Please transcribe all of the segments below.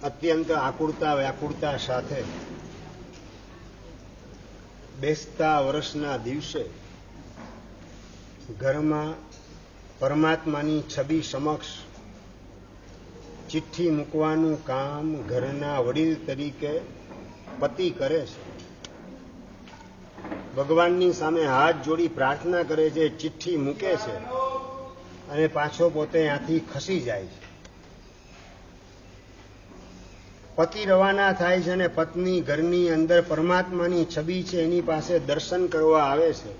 અત્યંત આકુળતા વ્યાકુળતા સાથે બેસતા વર્ષના દિવસે ઘરમાં પરમાત્માની છબી સમક્ષ ચિઠ્ઠી મૂકવાનું કામ ઘરના વડીલ તરીકે પતિ કરે છે. ભગવાનની સામે હાથ જોડી પ્રાર્થના કરે છે, ચિઠ્ઠી મૂકે છે અને પાછો પોતે ત્યાંથી ખસી જાય છે. પતિ રવાના થાય છે અને પત્ની ઘરની અંદર પરમાત્માની છબી છે એની પાસે દર્શન કરવા આવે છે.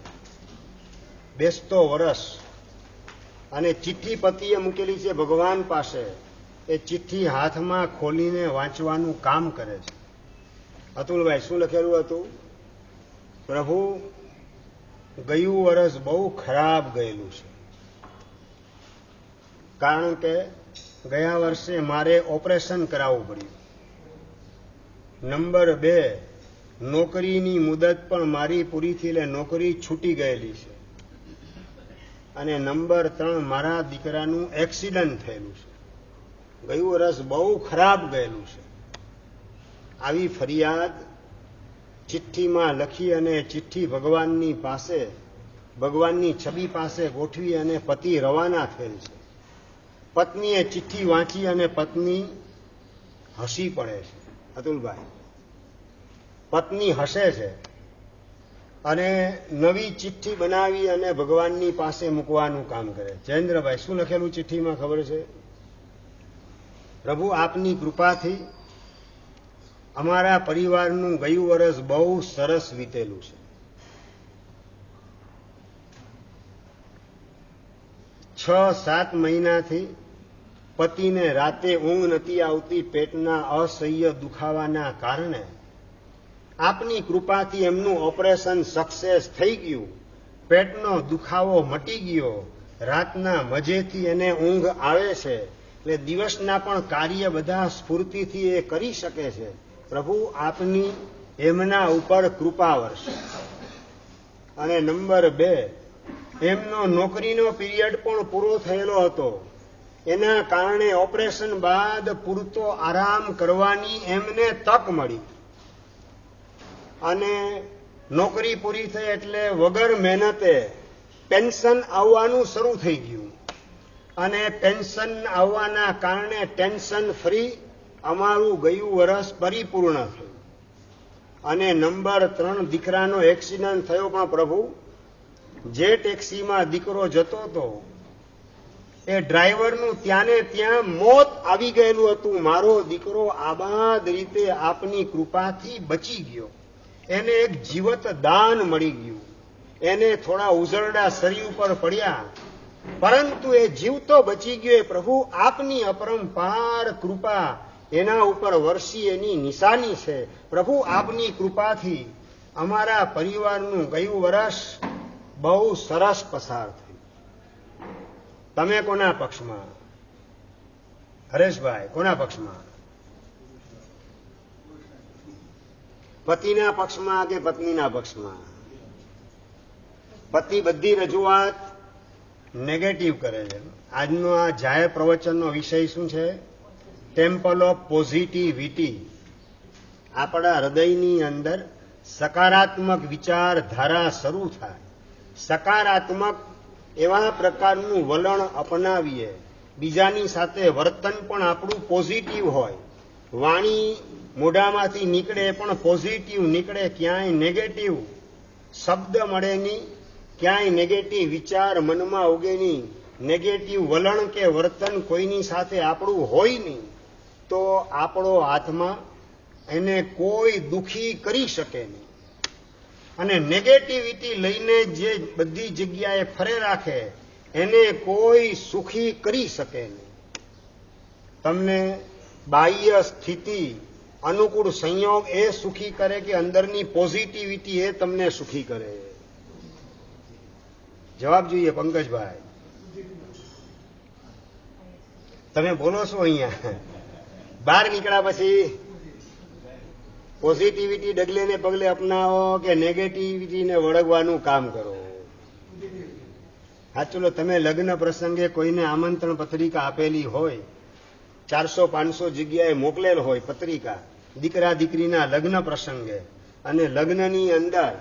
બેસતો વરસ અને ચિઠ્ઠી પતિએ મૂકેલી છે ભગવાન પાસે. એ ચિઠ્ઠી હાથમાં ખોલીને વાંચવાનું કામ કરે છે. અતુલભાઈ, શું લખેલું હતું? પ્રભુ, ગયું વરસ બહુ ખરાબ ગયેલું છે, કારણ કે ગયા વર્ષે મારે ઓપરેશન કરાવવું પડ્યું. નંબર 2, નોકરીની મુદત પણ મારી પૂરી થઈ એટલે નોકરી છૂટી ગયેલી છે. અને નંબર 3, મારા દીકરાનું એક્સિડન્ટ થયેલું છે. ગયું વર્ષ બહુ ખરાબ ગયેલું છે. આવી ફરિયાદ ચિઠ્ઠીમાં લખી અને ચિઠ્ઠી ભગવાનની પાસે, ભગવાનની છબી પાસે ગોઠવી અને પતિ રવાના થયેલ છે. પત્નીએ ચિઠ્ઠી વાંચી અને પત્ની હસી પડે છે. અતુલભાઈ, પત્ની હસે છે અને નવી ચિઠ્ઠી બનાવી અને ભગવાનની પાસે મૂકવાનું કામ કરે. જયેન્દ્રભાઈ, શું લખેલું ચિઠ્ઠીમાં ખબર છે? પ્રભુ, આપની કૃપાથી અમારા પરિવારનું ગયું વર્ષ બહુ સરસ વીતેલું છે. 6-7 મહિનાથી પતિને રાતે ઊંઘ નથી આવતી. પેટના અસહ્ય દુખાવાના કારણે આપની કૃપાથી એમનું ઓપરેશન સક્સેસ થઈ ગયું. પેટનો દુખાવો મટી ગયો. રાતના મજેથી એને ઊંઘ આવે છે એટલે દિવસના પણ કાર્ય બધા સ્ફૂર્તિથી એ કરી શકે છે. પ્રભુ, આપની એમના ઉપર કૃપા વર્ષ. અને નંબર 2, એમનો નોકરીનો પીરિયડ પણ પૂરો થયેલો હતો. એના કારણે ઓપરેશન બાદ પૂરતો આરામ કરવાની એમને તક મળી. અને નોકરી પૂરી થઈ એટલે વગર મહેનતે પેન્શન આવવાનું શરૂ થઈ ગયું. અને પેન્શન આવવાના કારણે ટેન્શન ફ્રી અમારું ગયું વર્ષ પરિપૂર્ણ થયું. અને નંબર 3, દીકરાનો એક્સિડન્ટ થયો. પણ પ્રભુ, જે ટેક્સીમાં દીકરો જતો હતો એ ડ્રાઈવરનું ત્યાંને ત્યાં મોત આવી ગયેલું હતું. મારો દીકરો આબાદ રીતે આપની કૃપાથી બચી ગયો. એને એક જીવત દાન મળી ગયું. એને થોડા ઉઝરડા શરીર ઉપર પડ્યા, પરંતુ એ જીવતો બચી ગયો. એ પ્રભુ, આપની અપરંપાર કૃપા એના ઉપર વરસી એની નિશાની છે. પ્રભુ, આપની કૃપાથી અમારા પરિવારનું ગયું વર્ષ બહુ સરસ પસાર થયું. તમે કોના પક્ષમાં? હરેશભાઈ, કોના પક્ષમાં? પતિના પક્ષમાં કે પત્નીના પક્ષમાં? પતિ બધી રજૂઆત નેગેટિવ કરે છે. આજનો આ જાહેર પ્રવચનનો વિષય શું છે? Temple of positivity. આપણા હૃદયની અંદર સકારાત્મક વિચારધારા શરૂ થાય. સકારાત્મક એવા પ્રકારનું વલણ અપનાવીએ. બીજાની સાથે વર્તન પણ આપણું પોઝિટિવ હોય. વાણી મોઢામાંથી નીકળે પણ પોઝિટિવ નીકળે. ક્યાંય નેગેટિવ શબ્દ મળે નહીં, ક્યાંય નેગેટિવ વિચાર મનમાં ઉગે નહીં, નેગેટિવ વલણ કે વર્તન કોઈની સાથે આપણું હોય નહીં, તો આપણો આત્મા એને કોઈ દુખી કરી શકે નહીં. અને નેગેટિવિટી લઈને જે બધી જગ્યાએ ફરે રાખે એને કોઈ સુખી કરી શકે નહીં. તમને બાહ્ય સ્થિતિ, અનુકૂળ સંયોગ એ સુખી કરે કે અંદરની પોઝિટિવિટી એ તમને સુખી કરે? જવાબ જોઈએ પંકજભાઈ. તમે બોલો છો અહીંયા. બહાર નીકળ્યા પછી પોઝિટિવિટી ડગલે ને પગલે અપનાવો કે નેગેટિવિટીને વળગવાનું કામ કરો? હા, ચલો, તમે લગ્ન પ્રસંગે કોઈને આમંત્રણ પત્રિકા આપેલી હોય 400-500 જગ્યાએ મોકલેલ હોય પત્રિકા દીકરા દીકરીના લગ્ન પ્રસંગે, અને લગ્નની અંદર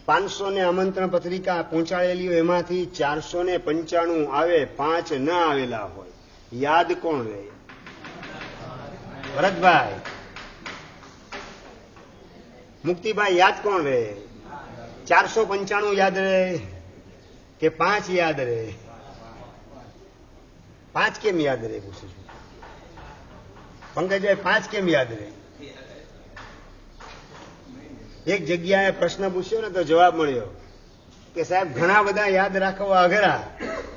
500 ને આમંત્રણ પત્રિકા પહોંચાડેલી હોય, એમાંથી 495 આવે, 5 ન આવેલા હોય, યાદ કોણ રહે? ભરતભાઈ, મુક્તિભાઈ, યાદ કોણ રહે? 495 યાદ રહે કે 5 યાદ રહે? 5 કેમ યાદ રહે પૂછું છું? પંકજભાઈ, 5 કેમ યાદ રહે? એક જગ્યાએ પ્રશ્ન પૂછ્યો ને તો જવાબ મળ્યો કે સાહેબ ઘણા બધા યાદ રાખવા અઘરા,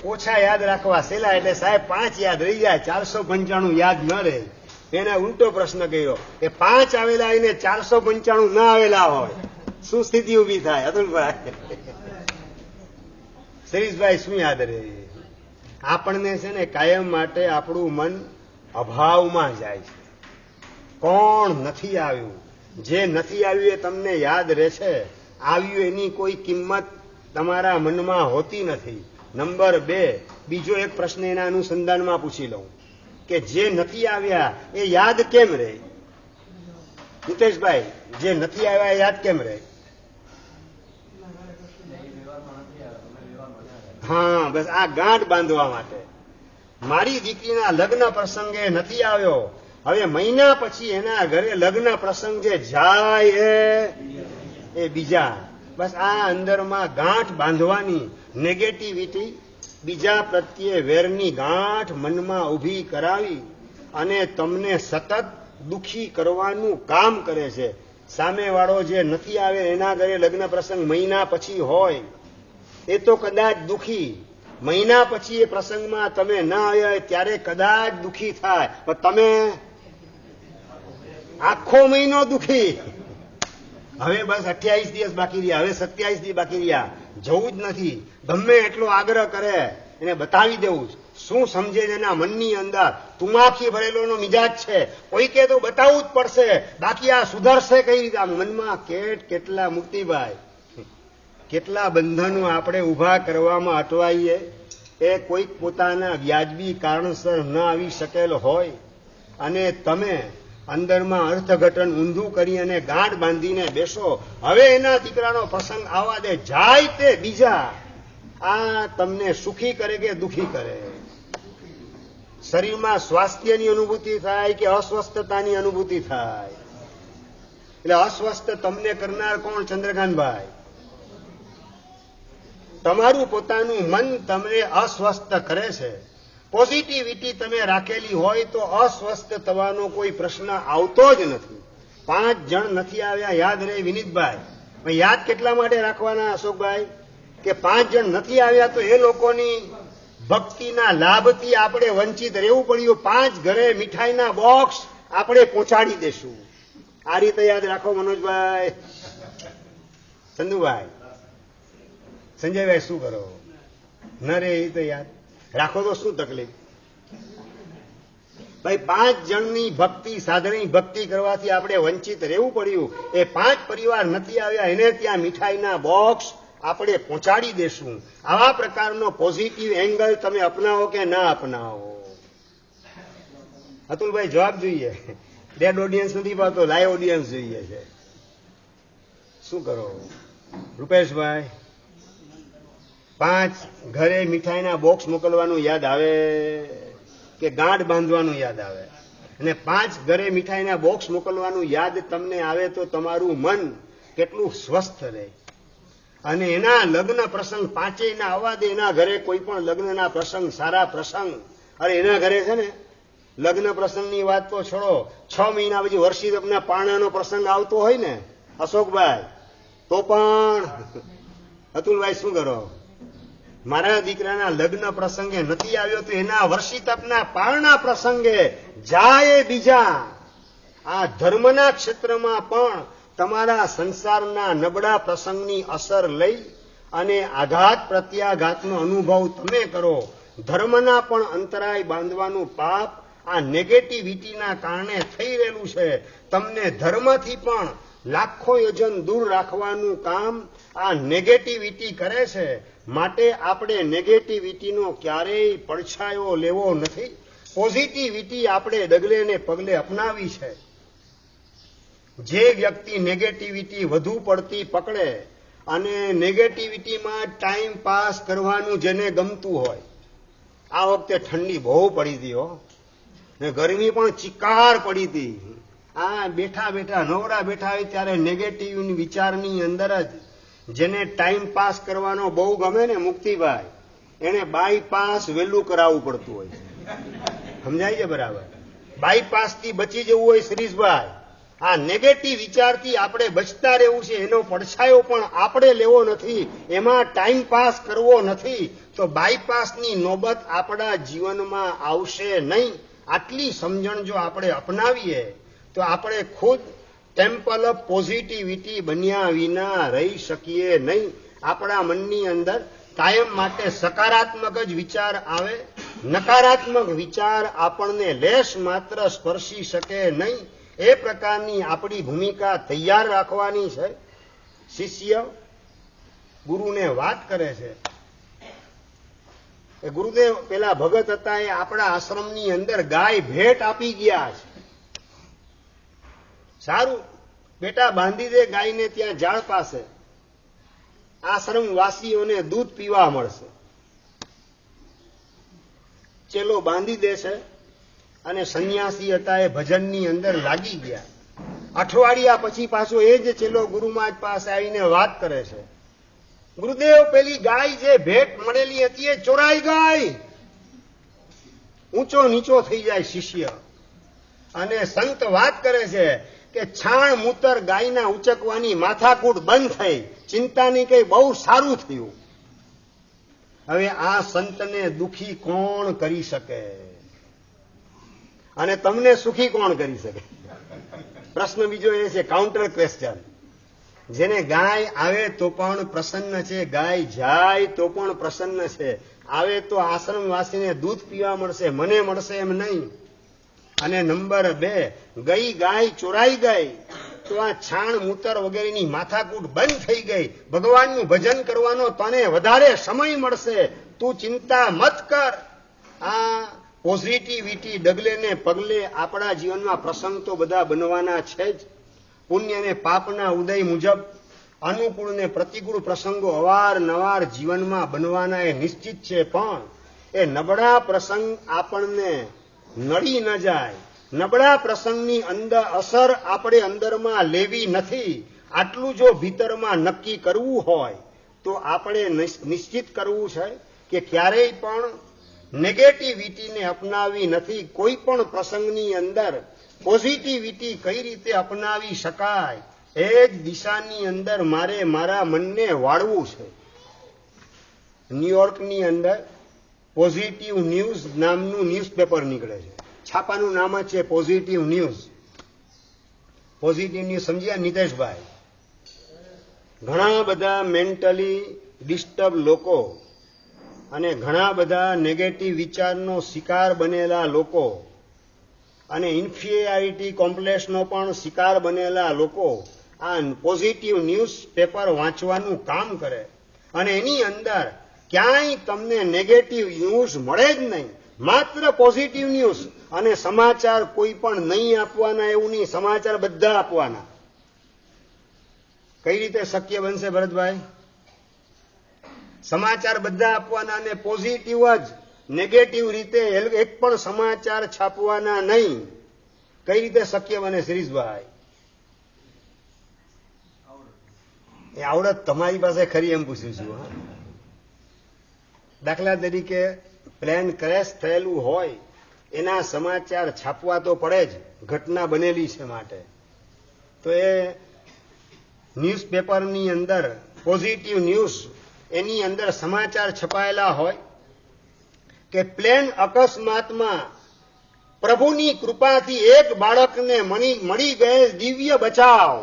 ઓછા યાદ રાખવા સહેલા, એટલે સાહેબ 5 યાદ રહી જાય, 495 યાદ ન રહે. એને ઉલટો પ્રશ્ન કર્યો કે 5 આવેલા એને 495 ના આવેલા હોય, શું સ્થિતિ ઉભી થાય? અતુલભાઈ, શરીષભાઈ, શું યાદ રહે? આપણને છે ને કાયમ માટે આપણું મન અભાવમાં જાય છે. કોણ નથી આવ્યું? જે નથી આવ્યું એ તમને યાદ રહેશે, આવ્યું એની કોઈ કિંમત તમારા મનમાં હોતી નથી. નંબર 2, બીજો એક પ્રશ્ન એના અનુસંધાનમાં પૂછી લઉં કે જે નથી આવ્યા એ યાદ કેમ રહે? નિતેશભાઈ, જે નથી આવ્યા એ યાદ કેમ રહે? હા, બસ આ ગાંઠ બાંધવા માટે. મારી દીકરીના લગ્ન પ્રસંગે નથી આવ્યો, હવે મહિના પછી એના ઘરે લગ્ન પ્રસંગ જે જાય એ બીજા. બસ આ અંદરમાં ગાંઠ બાંધવાની, નેગેટિવિટી, બીજા પ્રત્યે વેરની ગાંઠ મનમાં ઊભી કરાવી અને તમને સતત દુખી કરવાનું કામ કરે છે. સામેવાળો જે નથી આવે એના ઘરે લગ્ન પ્રસંગ મહિના પછી હોય એ તો કદાચ દુખી, મહિના પછી એ પ્રસંગમાં તમે ન આવ્યા ત્યારે કદાચ દુખી થાય, પણ તમે આખો મહિનો દુખી. હવે બસ 28 દિવસ બાકી રહ્યા, હવે 27 દિવસ બાકી રહ્યા, જવું જ નથી. ગમે એટલો આગ્રહ કરે એને બતાવી દેવું શું સમજે છે એના મનની અંદર. તુમાખી ભરેલોનો મિજાજ છે, કોઈ કે તો બતાવવું જ પડશે, બાકી આ સુધરશે કઈ રીતે? મનમાં કેટલા મુક્તિભાઈ, કેટલા બંધનો આપણે ઉભા કરવામાં અટવાઈએ. એ કોઈક પોતાના વ્યાજબી કારણસર ન આવી શકેલ હોય અને તમે અંદરમાં અર્થઘટન ઊંધું કરી અને ગાંઠ બાંધીને બેસો. હવે એના દીકરાનો પ્રસંગ આવવા દે, જાય તે બીજા. આ તમને સુખી કરે કે દુખી કરે? શરીરમાં સ્વાસ્થ્યની અનુભૂતિ થાય કે અસ્વસ્થતાની અનુભૂતિ થાય? એટલે અસ્વસ્થ તમને કરનાર કોણ? ચંદ્રકાંતભાઈ, તમારું પોતાનું મન તમને અસ્વસ્થ કરે છે. પોઝિટિવિટી તમે રાખેલી હોય તો અસ્વસ્થ થવાનો કોઈ પ્રશ્ન આવતો જ નથી. 5 જણ નથી આવ્યા યાદ રહે? વિનીતભાઈ, યાદ કેટલા માટે રાખવાના અશોકભાઈ? કે 5 જણ નથી આવ્યા તો એ લોકોની ભક્તિના લાભથી આપણે વંચિત રહેવું પડ્યું. 5 ઘરે મીઠાઈના બોક્સ આપણે પહોંચાડી દેશું. આ રીતે યાદ રાખો મનોજભાઈ. ચંદુભાઈ, સંજયભાઈ, શું કરો? ન રે એ તો યાદ રાખો તો શું તકલીફ? ભાઈ 5 જણની ભક્તિ, સાધનની ભક્તિ કરવાથી આપણે વંચિત રહેવું પડ્યું. એ 5 પરિવાર નથી આવ્યા એને ત્યાં મીઠાઈના બોક્સ આપણે પહોંચાડી દેશું. આવા પ્રકારનો પોઝિટિવ એંગલ તમે અપનાવો કે ના અપનાવો? અતુલભાઈ, જવાબ જોઈએ. ડેડ ઓડિયન્સ નથી પાતો, લાઈવ ઓડિયન્સ જોઈએ છે. શું કરો? રૂપેશભાઈ, 5 ઘરે મીઠાઈના બોક્સ મોકલવાનું યાદ આવે કે ગાંઠ બાંધવાનું યાદ આવે? અને 5 ઘરે મીઠાઈના બોક્સ મોકલવાનું યાદ તમને આવે તો તમારું મન કેટલું સ્વસ્થ રહે. અને એના લગ્ન પ્રસંગ 5 ના આવવા દે. એના ઘરે કોઈ પણ લગ્નના પ્રસંગ, સારા પ્રસંગ, અરે એના ઘરે છે ને લગ્ન પ્રસંગની વાત તો છોડો, 6 મહિના પછી વર્ષી તમને પારણાનો પ્રસંગ આવતો હોય ને અશોકભાઈ, તો પણ અતુલભાઈ શું કરો? મારા દીકરાના લગ્ન પ્રસંગે નથી આવ્યો તો એના વર્ષી તપના પારણા પ્રસંગે જાય બીજા. આ ધર્મના ક્ષેત્રમાં પણ તમારા સંસારના નબળા પ્રસંગની અસર લઈ અને આઘાત પ્રત્યાઘાતનો અનુભવ તમે કરો. ધર્મના પણ અંતરાય બાંધવાનું પાપ આ નેગેટિવિટીના કારણે થઈ રહેલું છે. તમને ધર્મથી પણ લાખો યોજન દૂર રાખવાનું કામ આ નેગેટિવિટી કરે છે. માટે આપણે નેગેટિવિટીનો ક્યારેય પડછાયો લેવો નથી. પોઝિટિવિટી આપણે ડગલે ને પગલે અપનાવી છે. જે વ્યક્તિ નેગેટિવિટી વધુ પડતી પકડે અને નેગેટિવિટીમાં ટાઈમ પાસ કરવાનું જેને ગમતું હોય, આ વખતે ઠંડી બહુ પડી હતી હો, ને ગરમી પણ ચિકાર પડી હતી. આ બેઠા બેઠા નવરા બેઠા હોય ત્યારે નેગેટિવ વિચારની અંદર જ જેને ટાઈમ પાસ કરવાનો બહુ ગમે ને મુક્તિભાઈ, એને બાયપાસ વહેલું કરાવવું પડતું હોય છે. સમજાય છે બરાબર? બાયપાસ થી બચી જવું હોય શિરીષભાઈ, આ નેગેટિવ વિચારથી આપણે બચતા રહેવું છે. એનો પડછાયો પણ આપણે લેવો નથી, એમાં ટાઈમ પાસ કરવો નથી, તો બાયપાસની નોબત આપણા જીવનમાં આવશે નહીં. આટલી સમજણ જો આપણે અપનાવીએ તો આપણે ખુદ ટેમ્પલ ઓફ પોઝિટિવિટી બન્યા વિના રહી શકીએ નહીં. આપણા મનની અંદર કાયમ માટે સકારાત્મક જ વિચાર આવે, નકારાત્મક વિચાર આપણને લેશ માત્ર સ્પર્શી શકે નહીં. એ પ્રકારની આપણી ભૂમિકા તૈયાર રાખવાની છે. શિષ્ય ગુરુને વાત કરે છે કે ગુરુદેવ, પેલા ભગત હતા એ આપણા આશ્રમની અંદર ગાય ભેટ આપી ગયા છે. સારું બેટા, બાંધી દે ગાયને ત્યાં ઝાડ પાસે, આશ્રમવાસીઓને દૂધ પીવા મળશે. ચેલો બાંધી દે છે અને સંન્યાસી હતા એ ભજનની અંદર લાગી ગયા. અઠવાડિયા પછી પાછો એ જ ચેલો ગુરુ મહારાજ પાસે આવીને વાત કરે છે, ગુરુદેવ પેલી ગાય જે ભેટ મળેલી હતી એ ચોરાઈ ગઈ. ઊંચો નીચો થઈ જાય શિષ્ય, અને સંત વાત કરે છે કે છાણ મૂતર ગાયના ઉચકવાની માથાકૂટ બંધ થઈ, ચિંતાની કઈ બહુ સારું થયું. હવે આ સંતને દુખી કોણ કરી શકે અને તમને સુખી કોણ કરી શકે? પ્રશ્ન બીજો એ છે, કાઉન્ટર ક્વેશ્ચન. જેને ગાય આવે તો પણ પ્રસન્ન છે, ગાય જાય તો પણ પ્રસન્ન છે. આવે તો આશ્રમવાસીને દૂધ પીવા મળશે, મને મળશે એમ નહીં. અને નંબર 2, ગઈ ગાય ચોરાઈ ગઈ તો આ છાણ મૂતર વગેરેની માથાકૂટ બંધ થઈ ગઈ. ભગવાનનું ભજન કરવાનો તને વધારે સમય મળશે, તું ચિંતા મત કર. આ પોઝિટિવિટી ડગલે ને પગલે આપણા જીવનમાં પ્રસંગ તો બધા બનવાના છે જ. પુણ્ય અને પાપના ઉદય મુજબ અનુકૂળ ને પ્રતિકૂળ પ્રસંગો અવારનવાર જીવનમાં બનવાના એ નિશ્ચિત છે. પણ એ નબળા પ્રસંગ આપણને નડી ન જાય, નબળા પ્રસંગની અંદર અસર આપણે અંદરમાં લેવી નથી. આટલું જો ભીતરમાં નક્કી કરવું હોય તો આપણે નિશ્ચિત કરવું છે કે ક્યારેય પણ નેગેટિવિટીને અપનાવી નથી. કોઈ પણ પ્રસંગની અંદર પોઝિટિવિટી કઈ રીતે અપનાવી શકાય એ જ દિશાની અંદર મારે મારા મનને વાળવું છે. ન્યુયોર્કની અંદર પોઝિટિવ ન્યૂઝ નામનું ન્યૂઝપેપર નીકળે છે. છાપાનું નામ જ છે પોઝિટિવ ન્યૂઝ. પોઝિટિવ ન્યૂઝ સમજ્યા નિતેશભાઈ? ઘણા બધા મેન્ટલી ડિસ્ટર્બ લોકો અને ઘણા બધા નેગેટિવ વિચારનો શિકાર બનેલા લોકો અને ઇન્ફિરિયોરિટી કોમ્પ્લેક્સનો પણ શિકાર બનેલા લોકો આ પોઝિટિવ ન્યૂઝ પેપર વાંચવાનું કામ કરે અને એની અંદર ક્યાંય તમને નેગેટિવ ન્યૂઝ મળે જ નહીં, માત્ર પોઝિટિવ ન્યૂઝ. અને સમાચાર કોઈ પણ નહીં આપવાના એવું નહીં, સમાચાર બધા આપવાના. કઈ રીતે શક્ય બનશે ભરતભાઈ? સમાચાર બધા આપવાના અને પોઝિટિવ જ, નેગેટિવ રીતે એક પણ સમાચાર છાપવાના નહીં. કઈ રીતે શક્ય બને શિરીષભાઈ? એ આવડત તમારી પાસે ખરી એમ પૂછું છું. દાખલા તરીકે પ્લેન ક્રેશ થયેલું હોય એના સમાચાર છાપવા તો પડે જ, ઘટના બનેલી છે માટે. તો એ ન્યૂઝપેપરની અંદર પોઝિટિવ ન્યૂઝ એની અંદર સમાચાર છપાયેલા હોય કે પ્લેન અકસ્માતમાં પ્રભુની કૃપાથી એક બાળકને મળી ગયે દિવ્ય બચાવ.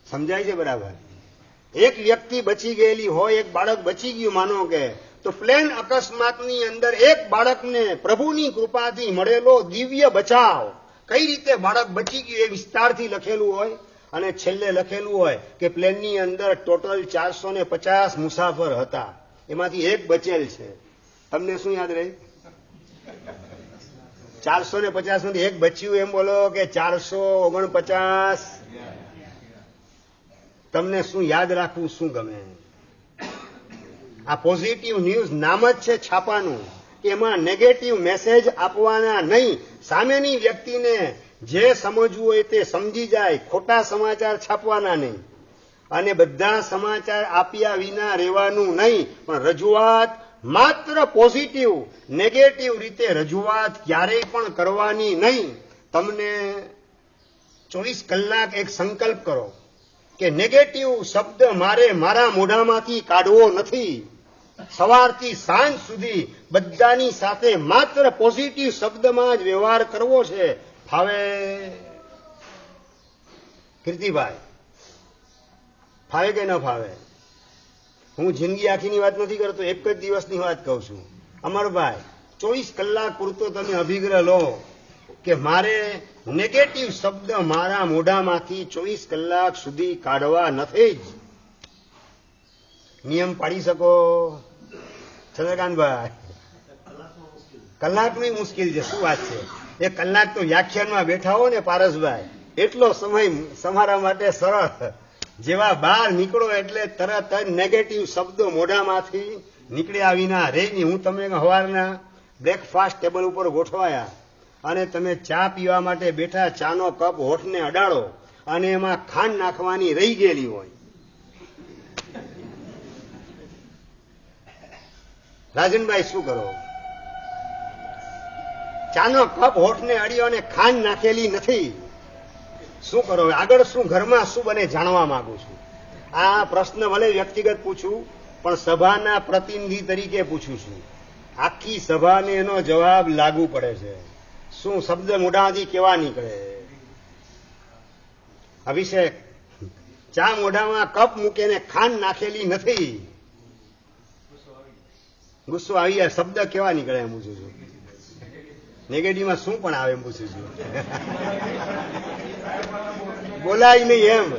સમજાય છે બરાબર? એક વ્યક્તિ બચી ગયેલી હોય, એક બાળક બચી ગયું માનો કે, તો પ્લેન અકસ્માતની અંદર એક બાળકને પ્રભુની કૃપાથી મળેલો દિવ્ય બચાવ. કઈ રીતે બાળક બચી ગયું એ વિસ્તારથી લખેલું હોય અને છેલ્લે લખેલું હોય કે પ્લેનની અંદર ટોટલ 450 મુસાફર હતા, એમાંથી એક બચેલ છે. તમને શું યાદ રહે? 450 માંથી એક બચ્યું એમ બોલો કે 449. તમને શું યાદ રાખવું, શું ગમે? આ પોઝિટિવ ન્યૂઝ નામ જ છે છાપાનું. એમાં નેગેટિવ મેસેજ આપવાના નહીં. સામેની વ્યક્તિને જે સમજવું હોય તે સમજી જાય. ખોટા સમાચાર છાપવાના નહીં. અને બધા સમાચાર આપ્યા વિના રહેવાનું નહીં, પણ રજૂઆત માત્ર પોઝિટિવ, નેગેટિવ રીતે રજૂઆત ક્યારેય પણ કરવાની નહીં. તમને 24 કલાક એક સંકલ્પ કરો કે નેગેટિવ શબ્દ મારે મારા મોઢામાંથી કાઢવો નથી. સવારથી સાંજ સુધી બધાની સાથે માત્ર પોઝિટિવ શબ્દમાં જ વ્યવહાર કરવો છે. ફાવે કીર્તિભાઈ? ફાવે કે ન ફાવે? હું જિંદગી આખીની વાત નથી કરતો, એક જ દિવસની વાત કહું છું. અમરભાઈ, 24 કલાક પૂરતો તમે અભિગ્રહ લો કે મારે નેગેટિવ શબ્દ મારા મોઢામાંથી 24 કલાક સુધી કાઢવા નથી જ. નિયમ પાડી શકો ચંદ્રકાંતભાઈ? કલાકની મુશ્કેલ છે. શું વાત છે? એક કલાક તો વ્યાખ્યાનમાં બેઠા હો ને પારસભાઈ, એટલો સમય તમારા માટે સરળ. જેવા બહાર નીકળો એટલે તરત જ નેગેટિવ શબ્દો મોઢામાંથી નીકળ્યા વિના રે નહીં. હું તમે સવારના બ્રેકફાસ્ટ ટેબલ ઉપર ગોઠવાયા અને તમે ચા પીવા માટે બેઠા, ચાનો કપ હોઠને અડાડો અને એમાં ખાંડ નાખવાની રહી ગયેલી હોય. રાજનભાઈ શું કરો? ચાનો કપ હોઠને અડ્યો અને ખાંડ નાખેલી નથી. શું કરો? આગળ શું ઘરમાં શું બને જાણવા માંગુ છું. આ પ્રશ્ન ભલે વ્યક્તિગત પૂછું, પણ સભાના પ્રતિનિધિ તરીકે પૂછું છું. આખી સભાને એનો જવાબ લાગુ પડે છે. શું શબ્દ મોઢામાંથી કેવા નીકળે? અભિષેક, ચા મોઢામાં કપ મૂકીને ખાંડ નાખેલી નથી. ગુસ્સો આવી જાય. શબ્દ કેવા નીકળે એમ પૂછું છું. નેગેટિવમાં શું પણ આવે એમ પૂછું છું. બોલાય નહીં એમ.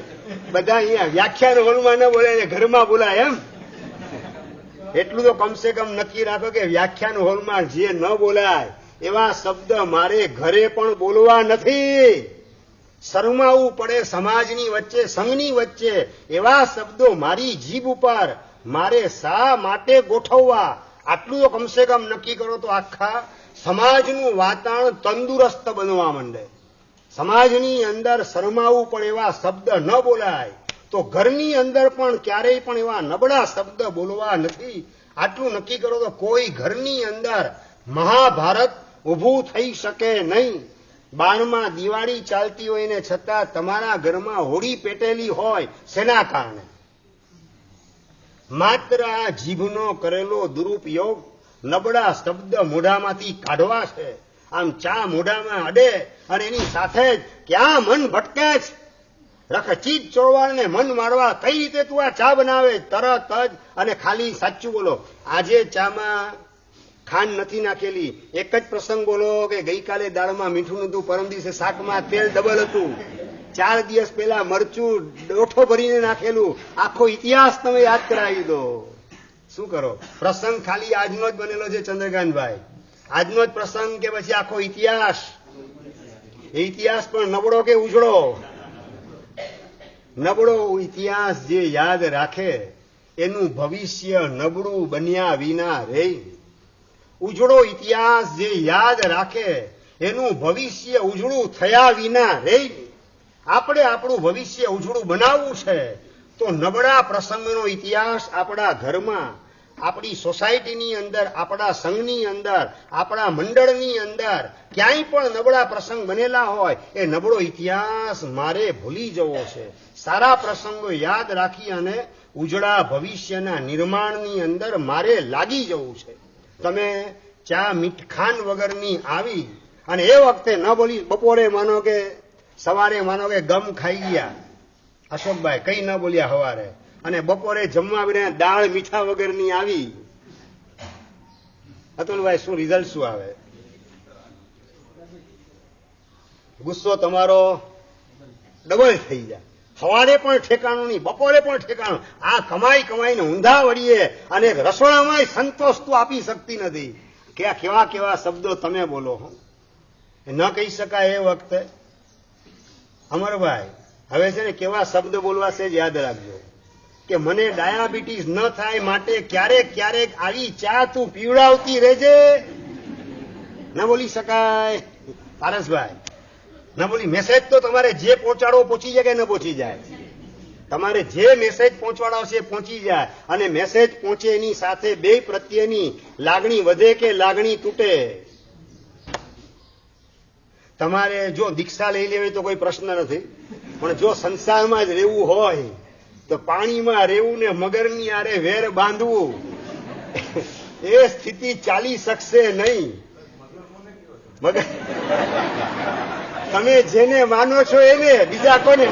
બધા અહીંયા વ્યાખ્યાન હોલમાં ન બોલાય, ઘરમાં બોલાય એમ. એટલું તો કમસે કમ નક્કી રાખો કે વ્યાખ્યાન હોલમાં જે ન બોલાય એવા શબ્દ મારે ઘરે પણ બોલવા નથી. શરમાવું પડે સમાજની વચ્ચે, સંઘની વચ્ચે એવા શબ્દો મારી જીભ ઉપર મારે શા માટે ગોઠવવા? આટલું તો કમસે કમ નક્કી કરો તો આખા સમાજનું વાતાવરણ તંદુરસ્ત બનવા માંડે. સમાજની અંદર શરમાવું પણ એવા શબ્દ ન બોલાય તો ઘરની અંદર પણ ક્યારેય પણ એવા નબળા શબ્દ બોલવા નથી. આટલું નક્કી કરો તો કોઈ ઘરની અંદર મહાભારત ઊભું થઈ શકે નહીં. બારમાં દિવાળી ચાલતી હોય ને છતાં તમારા ઘરમાં હોળી પેટેલી હોય. શેના કારણે? માત્ર આ જીભનો કરેલો દુરુપયોગ નબળા શબ્દ મોઢામાંથી કાઢવા છે. આમ ચા મોઢામાં અડે અને એની સાથે જ ક્યાં મન ભટકે છે. રખચીજ ચોળવાને મન મારવા કઈ રીતે તું આ ચા બનાવે? તરત જ. અને ખાલી સાચું બોલો, આજે ચામાં ખાંડ નથી નાખેલી. એક જ પ્રસંગ બોલો કે ગઈકાલે દાળમાં મીઠું નતું, પરમ દિવસે શાકમાં તેલ ડબલ હતું, 4 દિવસ પહેલા મરચું ડોઠો ભરીને નાખેલું. આખો ઇતિહાસ તમે યાદ કરાવી દો. શું કરો? પ્રસંગ ખાલી આજનો જ બનેલો છે ચંદ્રકાંતભાઈ, આજનો જ પ્રસંગ કે પછી આખો ઇતિહાસ? એ ઇતિહાસ પણ નબળો કે ઉજળો? નબળો ઇતિહાસ જે યાદ રાખે એનું ભવિષ્ય નબળું બન્યા વિના રહે. ઉજળો ઇતિહાસ જે યાદ રાખે એનું ભવિષ્ય ઉજળું થયા વિના રહે. આપણે આપણું ભવિષ્ય ઉજળું બનાવવું છે તો નબળા પ્રસંગનો ઇતિહાસ આપણા ઘરમાં, આપણી સોસાયટીની અંદર, આપણા સંઘની અંદર, આપણા મંડળની અંદર ક્યાંય પણ નબળા પ્રસંગ બનેલા હોય એ નબળો ઇતિહાસ મારે ભૂલી જવો છે. સારા પ્રસંગો યાદ રાખી અને ઉજળા ભવિષ્યના નિર્માણની અંદર મારે લાગી જવું છે. તમે ચા મીઠખાન વગરની આવી અને એ વખતે ન બોલી, બપોરે માનો કે સવારે માનો કે ગમ ખાઈ ગયા અશોકભાઈ, કઈ ન બોલ્યા સવારે, અને બપોરે જમવા આવીને દાળ મીઠા વગરની આવી, અતુલભાઈ શું રિઝલ્ટ શું આવે? ગુસ્સો તમારો ડબલ થઈ જાય. સવારે પણ ઠેકાણું નહીં, બપોરે પણ ઠેકાણું. આ કમાઈ કમાઈને ઊંધા વળીએ અને રસોડામાં સંતોષ તો આપી શકતી નથી. કે કેવા કેવા શબ્દો તમે બોલો. ન કહી શકાય એ વખતે અમરભાઈ હવે છે ને કેવા શબ્દ બોલવા છે યાદ રાખજો કે મને ડાયાબિટીસ ન થાય માટે ક્યારેક ક્યારેક આવી ચા તું પીવડાવતી રહેજે. ન બોલી શકાય પારસભાઈ, ન બોલી. મેસેજ તો તમારે જે પહોંચાડવો પહોંચી જાય કે ન પહોંચી જાય? તમારે જે મેસેજ પહોંચાડાવશે પહોંચી જાય. અને મેસેજ પહોંચે એની સાથે બે પ્રત્યેની લાગણી વધે કે લાગણી તૂટે. તમારે જો દીક્ષા લઈ લેવી તો કોઈ પ્રશ્ન નથી, પણ જો સંસારમાં જ રહેવું હોય તો પાણીમાં રહેવું ને મગરની આરે વેર બાંધવું એ સ્થિતિ ચાલી શકશે નહીં. મગર તમે જેને માનો છો એને, બીજા કોને?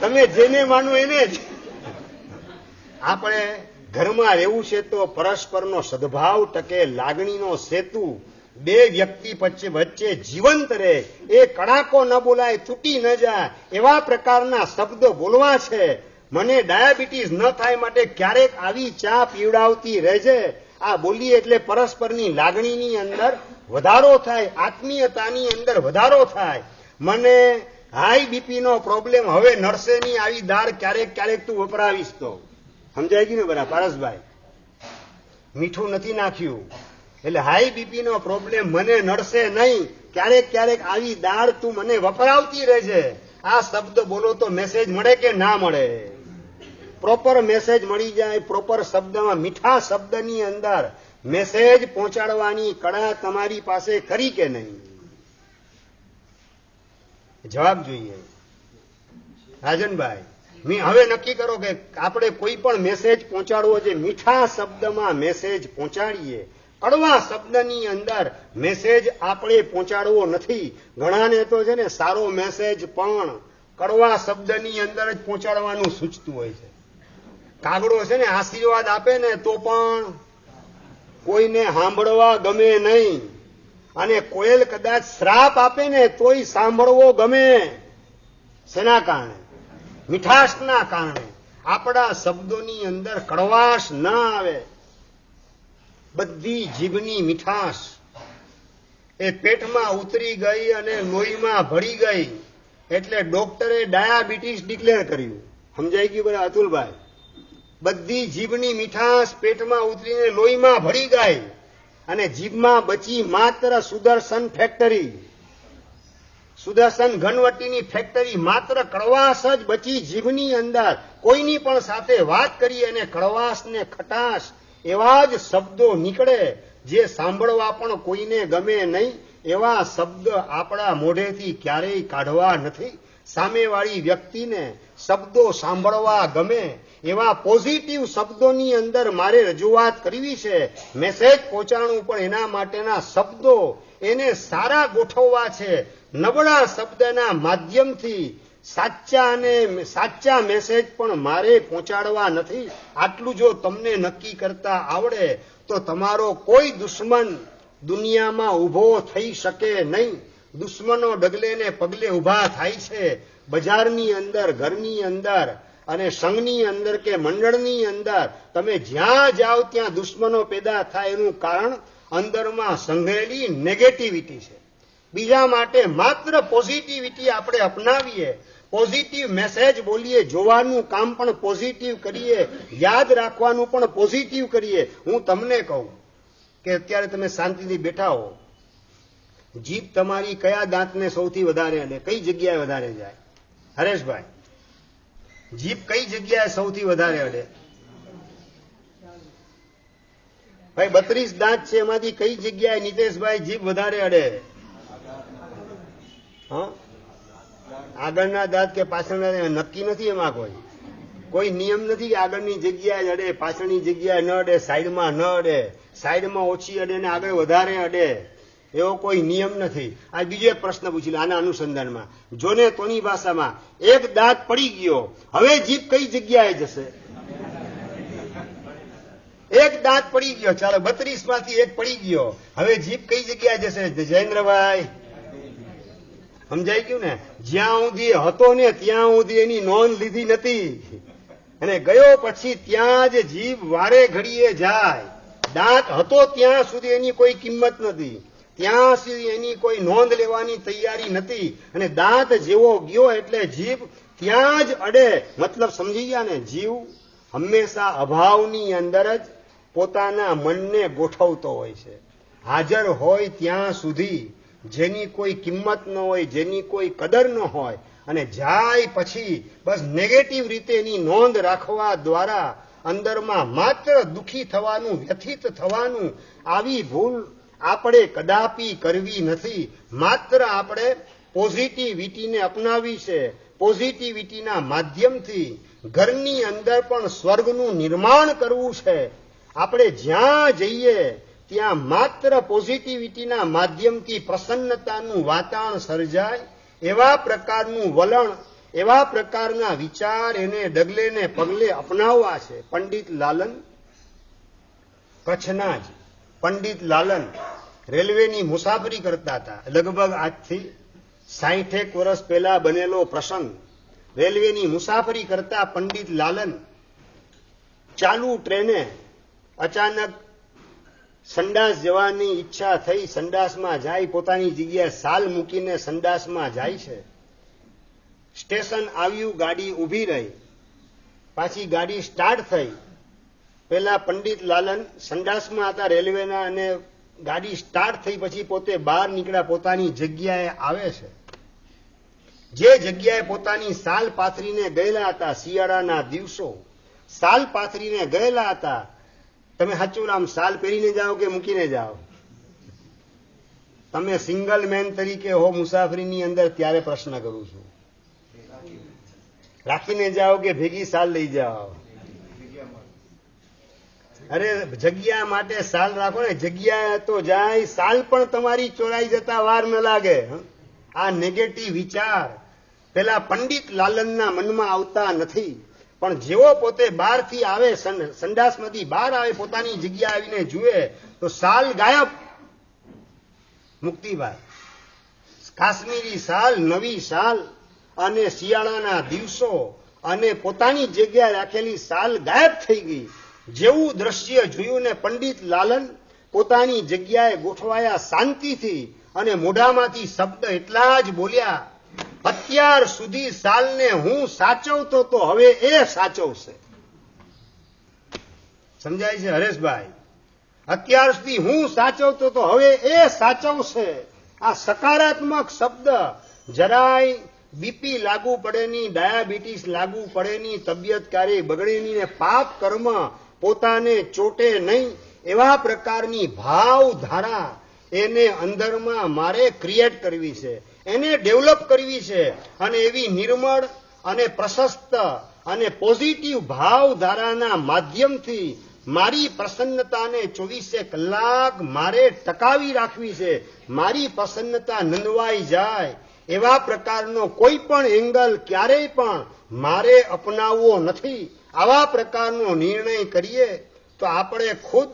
તમે જેને માનો એને જ. આપણે ઘરમાં રહેવું છે તો પરસ્પરનો સદભાવ ટકે, લાગણીનો સેતુ બે વ્યક્તિ વચ્ચે જીવંત રહે, એ કડાકો ન બોલાય, તૂટી ન જાય એવા પ્રકારના શબ્દ બોલવા છે. મને ડાયાબિટીસ ન થાય માટે ક્યારેક આવી ચા પીવડાવતી રહેજે. આ બોલીએ એટલે પરસ્પરની લાગણીની અંદર વધારો થાય, આત્મીયતાની અંદર વધારો થાય. મને હાઈ બીપી નો પ્રોબ્લેમ હવે નડશે નહીં, આવી દાળ ક્યારેક ક્યારેક તું વપરાવીશ તો. સમજાય ગયું ને બરાબર પારસભાઈ? મીઠું નથી નાખ્યું એટલે હાઈ બીપી નો પ્રોબ્લેમ મને નડશે નહીં, ક્યારેક ક્યારેક આવી દાળ તું મને વપરાવતી રહેજે. આ શબ્દ બોલો તો મેસેજ મળે કે ના મળે? પ્રોપર મેસેજ મળી જાય. પ્રોપર શબ્દમાં, મીઠા શબ્દની અંદર મેસેજ પહોંચાડવાની કળા તમારી પાસે ખરી કે નહીં? જવાબ જોઈએ રાજનભાઈ. હવે નક્કી કરો કે આપણે કોઈ પણ મેસેજ પહોંચાડવો છે, મીઠા શબ્દમાં મેસેજ પહોંચાડીએ. કડવા શબ્દની અંદર મેસેજ આપણે પહોંચાડવો નથી. ઘણાને તો છે ને સારો મેસેજ પણ કડવા શબ્દની અંદર જ પહોંચાડવાનું સૂચતું હોય છે. કાગડો છે ને આશીર્વાદ આપે ને તો પણ કોઈને સાંભળવા ગમે નહીં, અને કોયલ કદાચ શ્રાપ આપે ને તોય સાંભળવો ગમે. શેના કારણે? મીઠાશના કારણે. આપણા શબ્દોની અંદર કડવાશ ન આવે. બધી જીભની મીઠાશ એ પેટમાં ઉતરી ગઈ અને લોહીમાં ભળી ગઈ એટલે ડોક્ટરે ડાયાબિટીસ ડિક્લેર કર્યું. સમજાઈ ગયું બરાબર અતુલભાઈ? બધી જીભની મીઠાશ પેટમાં ઉતરીને લોહીમાં ભળી ગઈ અને જીભમાં બચી માત્ર સુદર્શન ફેક્ટરી, સુદર્શન ઘનવટીની ફેક્ટરી. માત્ર કડવાશ જ બચી જીભની અંદર. કોઈની પણ સાથે વાત કરી અને કડવાશ ને ખટાશ એવા જ શબ્દો નીકળે જે સાંભળવા પણ કોઈને ગમે નહીં. એવા શબ્દ આપણા મોઢેથી ક્યારેય કાઢવા નથી. સામેવાળી વ્યક્તિને શબ્દો સાંભળવા ગમે એવા પોઝિટિવ શબ્દોની અંદર મારે રજૂઆત કરવી છે. મેસેજ પહોંચાડવું પણ એના માટેના શબ્દો એને સારા ગોઠવવા છે. નબળા શબ્દના માધ્યમથી સાચા મેસેજ પણ મારે પહોંચાડવા નથી. આટલું જો તમને નક્કી કરતા આવડે તો તમારો કોઈ દુશ્મન દુનિયામાં ઉભો થઈ શકે નહીં. દુશ્મનો ડગલે ને પગલે ઉભા થાય છે. બજારની અંદર, ઘરની અંદર અને સંઘની અંદર કે મંડળની અંદર તમે જ્યાં જાઓ ત્યાં દુશ્મનો પેદા થાય. એનું કારણ અંદરમાં સંઘરેલી નેગેટિવિટી છે. બીજા માટે માત્ર પોઝિટિવિટી આપણે અપનાવીએ, પોઝિટિવ મેસેજ બોલીએ, જોવાનું કામ પણ પોઝિટિવ કરીએ, યાદ રાખવાનું પણ પોઝિટિવ કરીએ. હું તમને કહું કે અત્યારે તમે શાંતિથી બેઠા હો, જીભ તમારી કયા દાંતને સૌથી વધારે અડે? કઈ જગ્યાએ વધારે જાય? હરેશભાઈ, જીભ કઈ જગ્યાએ સૌથી વધારે અડે? ભાઈ 32 દાંત છે, એમાંથી કઈ જગ્યાએ નીતેશભાઈ જીભ વધારે અડે? હા, આગળના દાંત કે પાછળના? નક્કી નથી એમાં કોઈ નિયમ નથી કે આગળની જગ્યાએ અડે, પાછળની જગ્યાએ ન અડે, સાઈડમાં ન અડે, સાઈડમાં ઓછી અડે ને આગળ વધારે અડે. એવો કોઈ નિયમ નથી. આ બીજો એક પ્રશ્ન પૂછી લો આના અનુસંધાનમાં. જોને તોની ભાષામાં એક દાંત પડી ગયો, હવે જીભ કઈ જગ્યાએ જશે? એક દાંત પડી ગયો, ચાલો 32 માંથી એક પડી ગયો, હવે જીભ કઈ જગ્યાએ જશે? જયેન્દ્રભાઈ સમજાઈ ગયું ને? જ્યાં સુધી હતો ને ત્યાં સુધી એની નોંધ લીધી નથી, અને ગયો પછી ત્યાં જ જીભ વારે ઘડીએ જાય. દાંત હતો ત્યાં સુધી એની કોઈ કિંમત નથી, ત્યાં સુધી એની કોઈ નોંધ લેવાની તૈયારી નથી, અને દાંત જેવો ગયો એટલે જીભ ત્યાં જ અડે. મતલબ સમજી ગયા ને? જીવ હંમેશા અભાવની અંદર જ પોતાના મનને ગોઠવતો હોય છે. હાજર હોય ત્યાં સુધી જેની કોઈ કિંમત ન હોય, જેની કોઈ કદર ન હોય, અને જાય પછી બસ નેગેટિવ રીતે એની નોંધ રાખવા દ્વારા અંદરમાં માત્ર દુઃખી થવાનું, વ્યથિત થવાનું. આવી ભૂલ આપણે કદાપી કરવી નથી. માત્ર આપણે પોઝિટિવિટીને અપનાવી છે. પોઝિટિવિટીના માધ્યમથી ઘરની અંદર પણ સ્વર્ગનું નિર્માણ કરવું છે. આપણે જ્યાં જઈએ ત્યાં માત્ર પોઝિટિવિટીના માધ્યમથી પ્રસન્નતાનું વાતાવરણ સર્જાય, એવા પ્રકારનું વલણ, એવા પ્રકારના વિચાર એને ડગલે ને પગલે અપનાવવા છે. પંડિત લાલન, કચ્છના જ પંડિત લાલન રેલવેની મુસાફરી કરતા હતા. લગભગ આજથી 60 વર્ષ પહેલા બનેલો પ્રસંગ. રેલવેની મુસાફરી કરતા પંડિત લાલન ચાલુ ટ્રેને અચાનક સંડાસ જવાની ઈચ્છા થઈ. સંડાસમાં જાય, પોતાની જગ્યાએ સાલ મૂકીને સંડાસમાં જાય છે. સ્ટેશન આવ્યું, ગાડી ઊભી રહી, પાછી ગાડી સ્ટાર્ટ થઈ. પેલા પંડિત લાલન સંડાસમાં હતા રેલવેના, અને ગાડી સ્ટાર્ટ થઈ પછી પોતે બહાર નીકળ્યા, પોતાની જગ્યાએ આવે છે. જે જગ્યાએ પોતાની સાલ પાથરીને ગયેલા હતા, શિયાળાના દિવસો, સાલ પાથરીને ગયેલા હતા. તમે સાચું આમ સાલ પહેરીને જાઓ કે મૂકીને જાઓ? તમે સિંગલ મેન તરીકે હો મુસાફરીની અંદર, ત્યારે પ્રશ્ન કરું છું. રાખીને જાઓ કે ભેગી સાલ લઈ જાઓ? અરે જગ્યા માટે સાલ રાખો ને. જગ્યા તો જાય, સાલ પણ તમારી ચોરાઈ જતા વાર ન લાગે. આ નેગેટિવ વિચાર પેલા પંડિત લાલનના મનમાં આવતા નથી. પણ જેવો પોતે બહારથી આવે, સંડાસમાંથી બહાર આવે, પોતાની જગ્યા આવીને જુએ તો સાલ ગાયબ. મુક્તિભાઈ, કાશ્મીરી સાલ, નવી સાલ, અને શિયાળાના દિવસો, અને પોતાની જગ્યાએ રાખેલી સાલ ગાયબ થઈ ગઈ. જેવું દ્રશ્ય જોયું ને પંડિત લાલન પોતાની જગ્યાએ ગોઠવાયા શાંતિથી, અને મોઢામાંથી શબ્દ એટલા જ બોલ્યા, અત્યાર સુધી સાલને હું સાચવતો તો હવે એ સાચવશે. સમજાય છે હરેશભાઈ? અત્યાર સુધી હું સાચવતો તો હવે એ સાચવશે. આ સકારાત્મક શબ્દ જરાય બીપી લાગુ પડેની, ડાયાબિટીસ લાગુ પડેની, તબિયત ક્યારેય બગડેની, ને પાપ કર્મ પોતાને ચોટે નહીં, એવા પ્રકારની ભાવધારા એને અંદરમાં મારે ક્રિએટ કરવી છે, એને ડેવલપ કરવી છે. અને એવી નિર્મળ અને પ્રશસ્ત અને પોઝિટિવ ભાવધારાના માધ્યમથી મારી પ્રસન્નતાને 24 કલાક મારે ટકાવી રાખવી છે. મારી પ્રસન્નતા નંદવાઈ જાય એવા પ્રકારનો કોઈ પણ એંગલ ક્યારેય પણ મારે અપનાવવો નથી. આવા પ્રકારનો નિર્ણય કરીએ તો આપણે ખુદ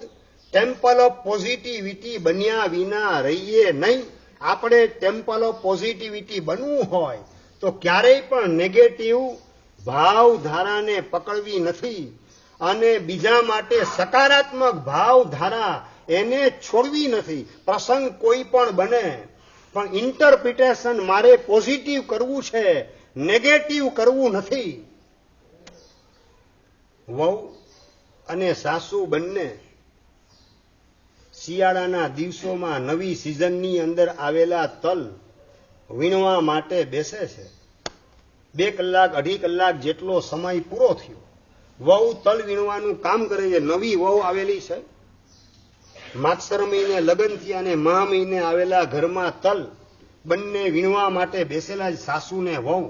ટેમ્પલ ઓફ પોઝિટિવિટી બન્યા વિના રહીએ નહીં. આપણે ટેમ્પલ ઓફ પોઝિટિવિટી બનવું હોય તો ક્યારેય પણ નેગેટિવ ભાવધારાને પકડવી નથી, અને બીજા માટે સકારાત્મક ભાવધારા એને છોડવી નથી. પ્રસંગ કોઈ પણ બને, પણ ઇન્ટરપ્રિટેશન મારે પોઝિટિવ કરવું છે, નેગેટિવ કરવું નથી. વહુ અને સાસુ બંને શિયાળાના દિવસોમાં નવી સિઝનની અંદર આવેલા તલ વીણવા માટે બેસે છે. 2 કલાક 2.5 કલાક જેટલો સમય પૂરો થયો. વહુ તલ વીણવાનું કામ કરે છે. નવી વહુ આવેલી છે. માગસર મહિને લગ્ન થયા અને મહા મહિને આવેલા ઘરમાં તલ બંને વીણવા માટે બેસેલા જ સાસુ ને વહુ.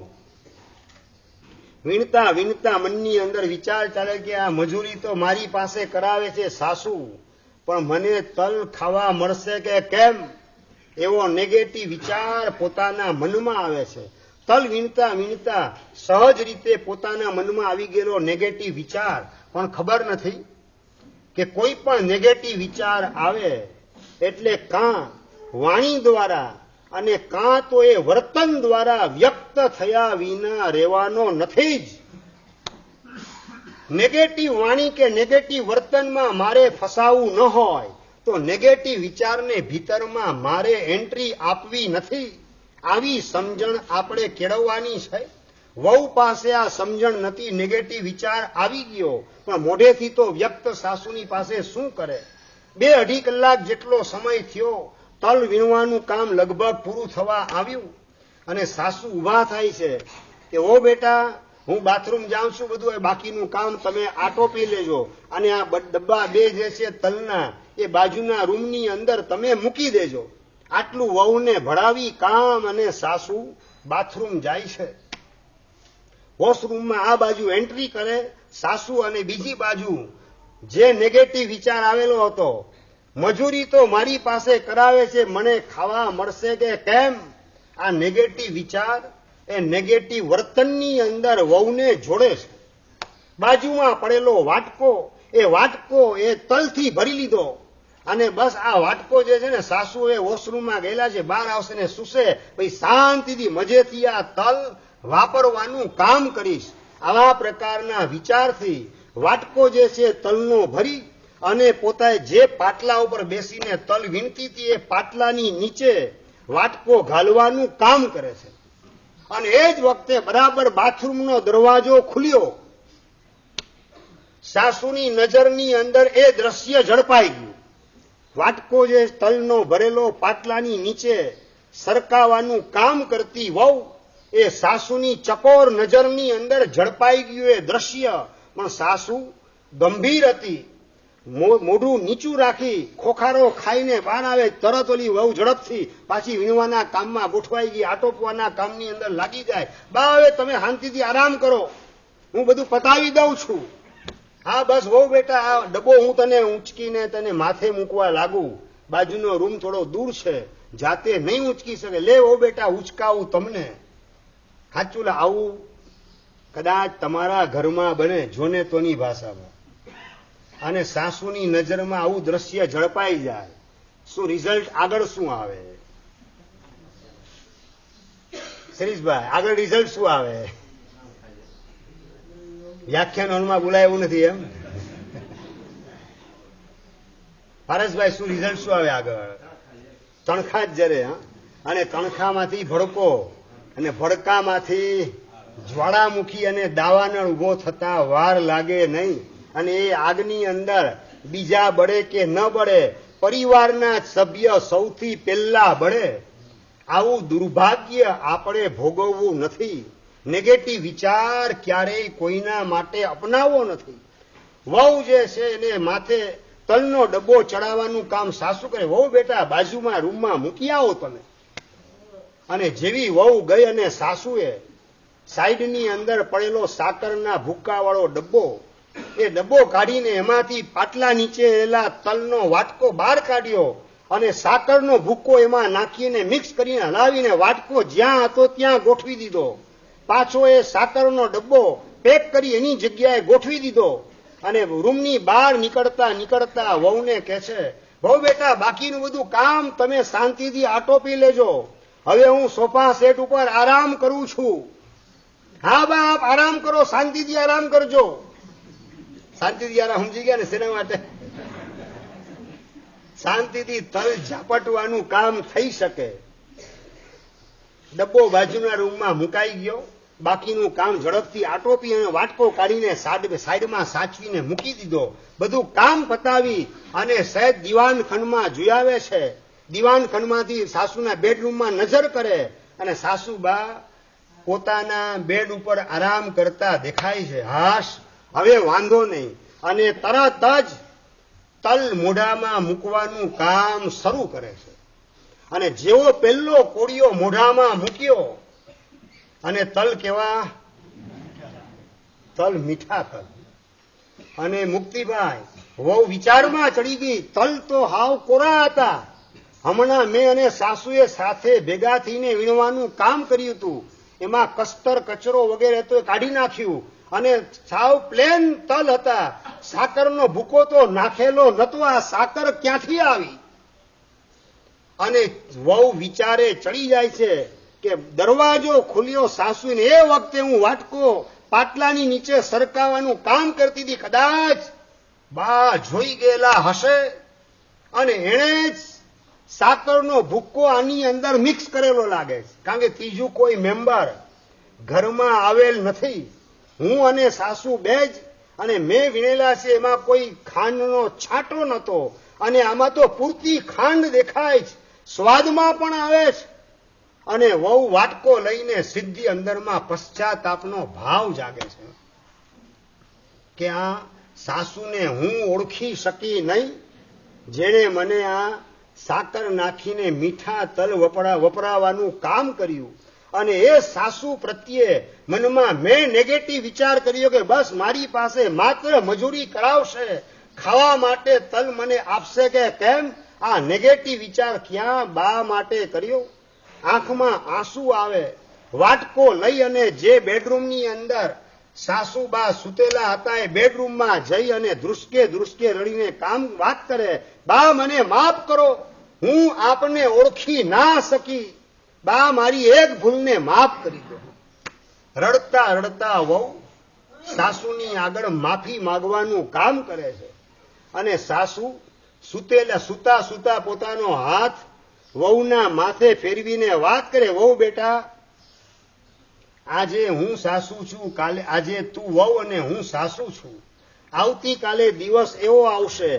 વીણતા વીણતા મનની અંદર વિચાર ચાલે કે આ મજૂરી તો મારી પાસે કરાવે છે સાસુ, પણ મને તલ ખાવા મળશે કે કેમ, એવો નેગેટિવ વિચાર પોતાના મનમાં આવે છે. તલ વીણતા વીણતા સહજ રીતે પોતાના મનમાં આવી ગયેલો નેગેટિવ વિચાર, પણ ખબર નથી કે કોઈ પણ નેગેટિવ વિચાર આવે એટલે કાં વાણી દ્વારા અને કાં તો એ વર્તન દ્વારા વ્યક્ત થયા વિના રહેવાનો નથી જ. નેગેટિવ વાણી કે નેગેટિવ વર્તનમાં મારે ફસાવું ન હોય તો નેગેટિવ વિચારને ભીતરમાં મારે એન્ટ્રી આપવી નથી. આવી સમજણ આપણે કેળવવાની છે. વહુ પાસે આ સમજણ નથી, નેગેટિવ વિચાર આવી ગયો, પણ મોઢેથી તો વ્યક્ત સાસુની પાસે શું કરે? 2-2.5 કલાક જેટલો સમય થયો, તલ વીણવાનું કામ લગભગ પૂરું થવા આવ્યું અને સાસુ ઊભા થાય છે કે ઓ બેટા, હું બાથરૂમ જાઉં છું, બધું બાકીનું કામ તમે આટોપી લેજો અને આ ડબ્બા 2 જે છે તલના એ બાજુના રૂમની અંદર તમે મૂકી દેજો. આટલું વહુને ભળાવી કામ અને સાસુ બાથરૂમ જાય છે. વોશરૂમમાં આ બાજુ એન્ટ્રી કરે સાસુ, અને બીજી બાજુ જે નેગેટિવ વિચાર આવેલો હતો, મજૂરી તો મારી પાસે કરાવે છે, મને ખાવા મળશે કે કેમ? આ નેગેટિવ વિચાર એ નેગેટિવ વર્તનની અંદર વહુને જોડે છે. બાજુમાં પડેલો વાટકો, એ વાટકો એ તલથી ભરી લીધો અને બસ આ વાટકો જે છે ને, સાસુ એ વોશરૂમમાં ગયેલા છે, બહાર આવશે ને સુશે, પછી શાંતિથી મજેથી આ તલ વાપરવાનું કામ કરીશ. આવા પ્રકારના વિચારથી વાટકો જે છે તલનો ભરી અને પોતાએ જે પાટલા ઉપર બેસીને તલ વીણતી હતી એ પાટલાની નીચે વાટકો ઘાલવાનું કામ કરે છે. અને એ જ વખતે બરાબર બાથરૂમનો દરવાજો ખુલ્યો, સાસુની નજરની અંદર એ દ્રશ્ય ઝડપાઈ ગયું. વાટકો જે તલનો ભરેલો પાટલાની નીચે સરકાવવાનું કામ કરતી વહુ, એ સાસુની ચકોર નજરની અંદર ઝડપાઈ ગયું એ દ્રશ્ય. પણ સાસુ ગંભીર હતી, મોઢું નીચું રાખી ખોખારો ખાઈને બહાર આવે, તરત ઓલી વહુ ઝડપથી પાછી વીણવાના કામમાં ગોઠવાઈ ગઈ, આટોપવાના કામની અંદર લાગી જાય. બા હવે તમે શાંતિથી આરામ કરો, હું બધું પતાવી દઉં છું. હા બસ વહુ બેટા, આ ડબ્બો હું તને ઊંચકીને તને માથે મૂકવા લાગુ, બાજુનો રૂમ થોડો દૂર છે, જાતે નહીં ઊંચકી શકે, લે વહુ બેટા ઊંચકાવું તમને. સાચું આવું કદાચ તમારા ઘરમાં બને, જોને તોની ભાષામાં, અને સાસુની નજરમાં આવું દ્રશ્ય ઝડપાઈ જાય, શું રિઝલ્ટ આગળ શું આવે? શરીશભાઈ, આગળ રિઝલ્ટ શું આવે? વ્યાખ્યાન હોલમાં બોલાયું નથી એમ? પારસભાઈ, શું રિઝલ્ટ શું આવે આગળ? તણખા જ જરે. અને તણખામાંથી ભડકો, અને ભડકામાંથી જ્વાળામુખી અને દાવાનળ ઉભો થતા વાર લાગે નહીં. અને એ આગની અંદર બીજા બળે કે ન બળે, પરિવારના સભ્ય સૌથી પહેલા બળે. આવું દુર્ભાગ્ય આપણે ભોગવવું નથી. નેગેટિવ વિચાર ક્યારેય કોઈના માટે અપનાવવો નથી. વહુ જે છે એને માથે તલનો ડબ્બો ચડાવવાનું કામ સાસુ કરે, વહુ બેટા બાજુમાં રૂમમાં મૂકી આવો તમે. અને જેવી વહુ ગઈ અને સાસુએ સાઈડની અંદર પડેલો સાકરના ભૂક્કાવાળો ડબ્બો, એ ડબ્બો કાઢીને એમાંથી પાટલા નીચે રહેલા તલનો વાટકો બહાર કાઢ્યો અને સાકરનો ભૂક્કો એમાં નાખીને મિક્સ કરીને હલાવીને વાટકો જ્યાં હતો ત્યાં ગોઠવી દીધો. પાછો એ સાકરનો ડબ્બો પેક કરી એની જગ્યાએ ગોઠવી દીધો. અને રૂમની બહાર નીકળતા વહુને કહે છે, વહુ બેટા બાકીનું બધું કામ તમે શાંતિથી આટોપી લેજો, હવે હું સોફા સેટ ઉપર આરામ કરું છું. હા બા, આપ આરામ કરો, શાંતિથી આરામ કરજો. શાંતિથી આરામ સમજી ગયા ને? શેના માટે? શાંતિથી તલ ઝાપટવાનું કામ થઈ શકે. ડબ્બો બાજુના રૂમમાં મુકાઈ ગયો, બાકીનું કામ ઝડપથી આટોપી અને વાટકો કાઢીને સાઈડમાં સાચવીને મૂકી દીધો. બધું કામ પતાવી અને સહેજ દીવાનખંડમાં જોઈ આવે છે. દીવાનખંડમાંથી સાસુના બેડરૂમમાં નજર કરે અને સાસુબા પોતાના બેડ ઉપર આરામ કરતા દેખાય છે. હાશ, હવે વાંધો નહીં. અને તરત જ તલ મોઢામાં મૂકવાનું કામ શરૂ કરે છે. અને જેવો પહેલો કોળિયો મોઢામાં મૂક્યો, અને તલ કેવા? તલ મીઠા તલ. અને મુક્તિભાઈ વહુ વિચારમાં ચડી ગઈ, તલ તો હાવ કોરા હતા. હમણાં મેં અને સાસુએ સાથે ભેગા થઈને વીણવાનું કામ કર્યું હતું, એમાં કસ્તર કચરો વગેરે તો કાઢી નાખ્યું અને સાવ પ્લેન તલ હતા. સાકરનો ભૂકો તો નાખેલો નતો, આ સાકર ક્યાંથી આવી? અને વહુ વિચારે ચડી જાય છે કે દરવાજો ખુલ્યો સાસુને, એ વખતે હું વાટકો પાટલાની નીચે સરકાવવાનું કામ કરતી હતી, કદાચ બા જોઈ ગયેલા હશે અને એણે જ સાકરનો ભૂક્કો આની અંદર મિક્સ કરેલો લાગે છે, કારણ કે ત્રીજું કોઈ મેમ્બર ઘરમાં આવેલ નથી. હું અને સાસુ બે જ, અને મેં વીણેલા છે એમાં કોઈ ખાંડનો છાંટો નહોતો, અને આમાં તો પૂરતી ખાંડ દેખાય છે, સ્વાદમાં પણ આવે છે. અને વહુ વાટકો લઈને સીધી અંદરમાં પશ્ચાતાપનો ભાવ જાગે છે કે આ સાસુને હું ઓળખી શકી નહીં, જેણે મને આ સાકર નાખીને મીઠા તલ વપરાવાનું કામ કર્યું. અને એ સાસુ પ્રત્યે મનમાં મેં નેગેટિવ વિચાર કર્યો કે બસ મારી પાસે માત્ર મજૂરી કરાવશે, ખાવા માટે તલ મને આપશે કે કેમ. આ નેગેટિવ વિચાર ક્યાં બા માટે કર્યો. આંખમાં આંસુ આવે, વાટકો લઈ અને જે બેડરૂમની અંદર સાસુબા સુતેલા હતા એ બેડરૂમમાં જઈ અને ધ્રુસકે ધ્રુસકે રડીને વાત કરે, બા મને માફ કરો, હું આપને ઓળખી ના શકી, બા મારી એક ભૂલને માફ કરી દો. રડતા રડતા વહુ સાસુની આગળ માફી માંગવાનું કામ કરે છે. અને સાસુ સુતા સુતા પોતાનો હાથ વહુના માથે ફેરવીને વાત કરે, વહુ બેટા આજે હું સાસુ છું, કાલે આજે તું વહુ અને હું સાસુ છું. આવતીકાલે દિવસ એવો આવશે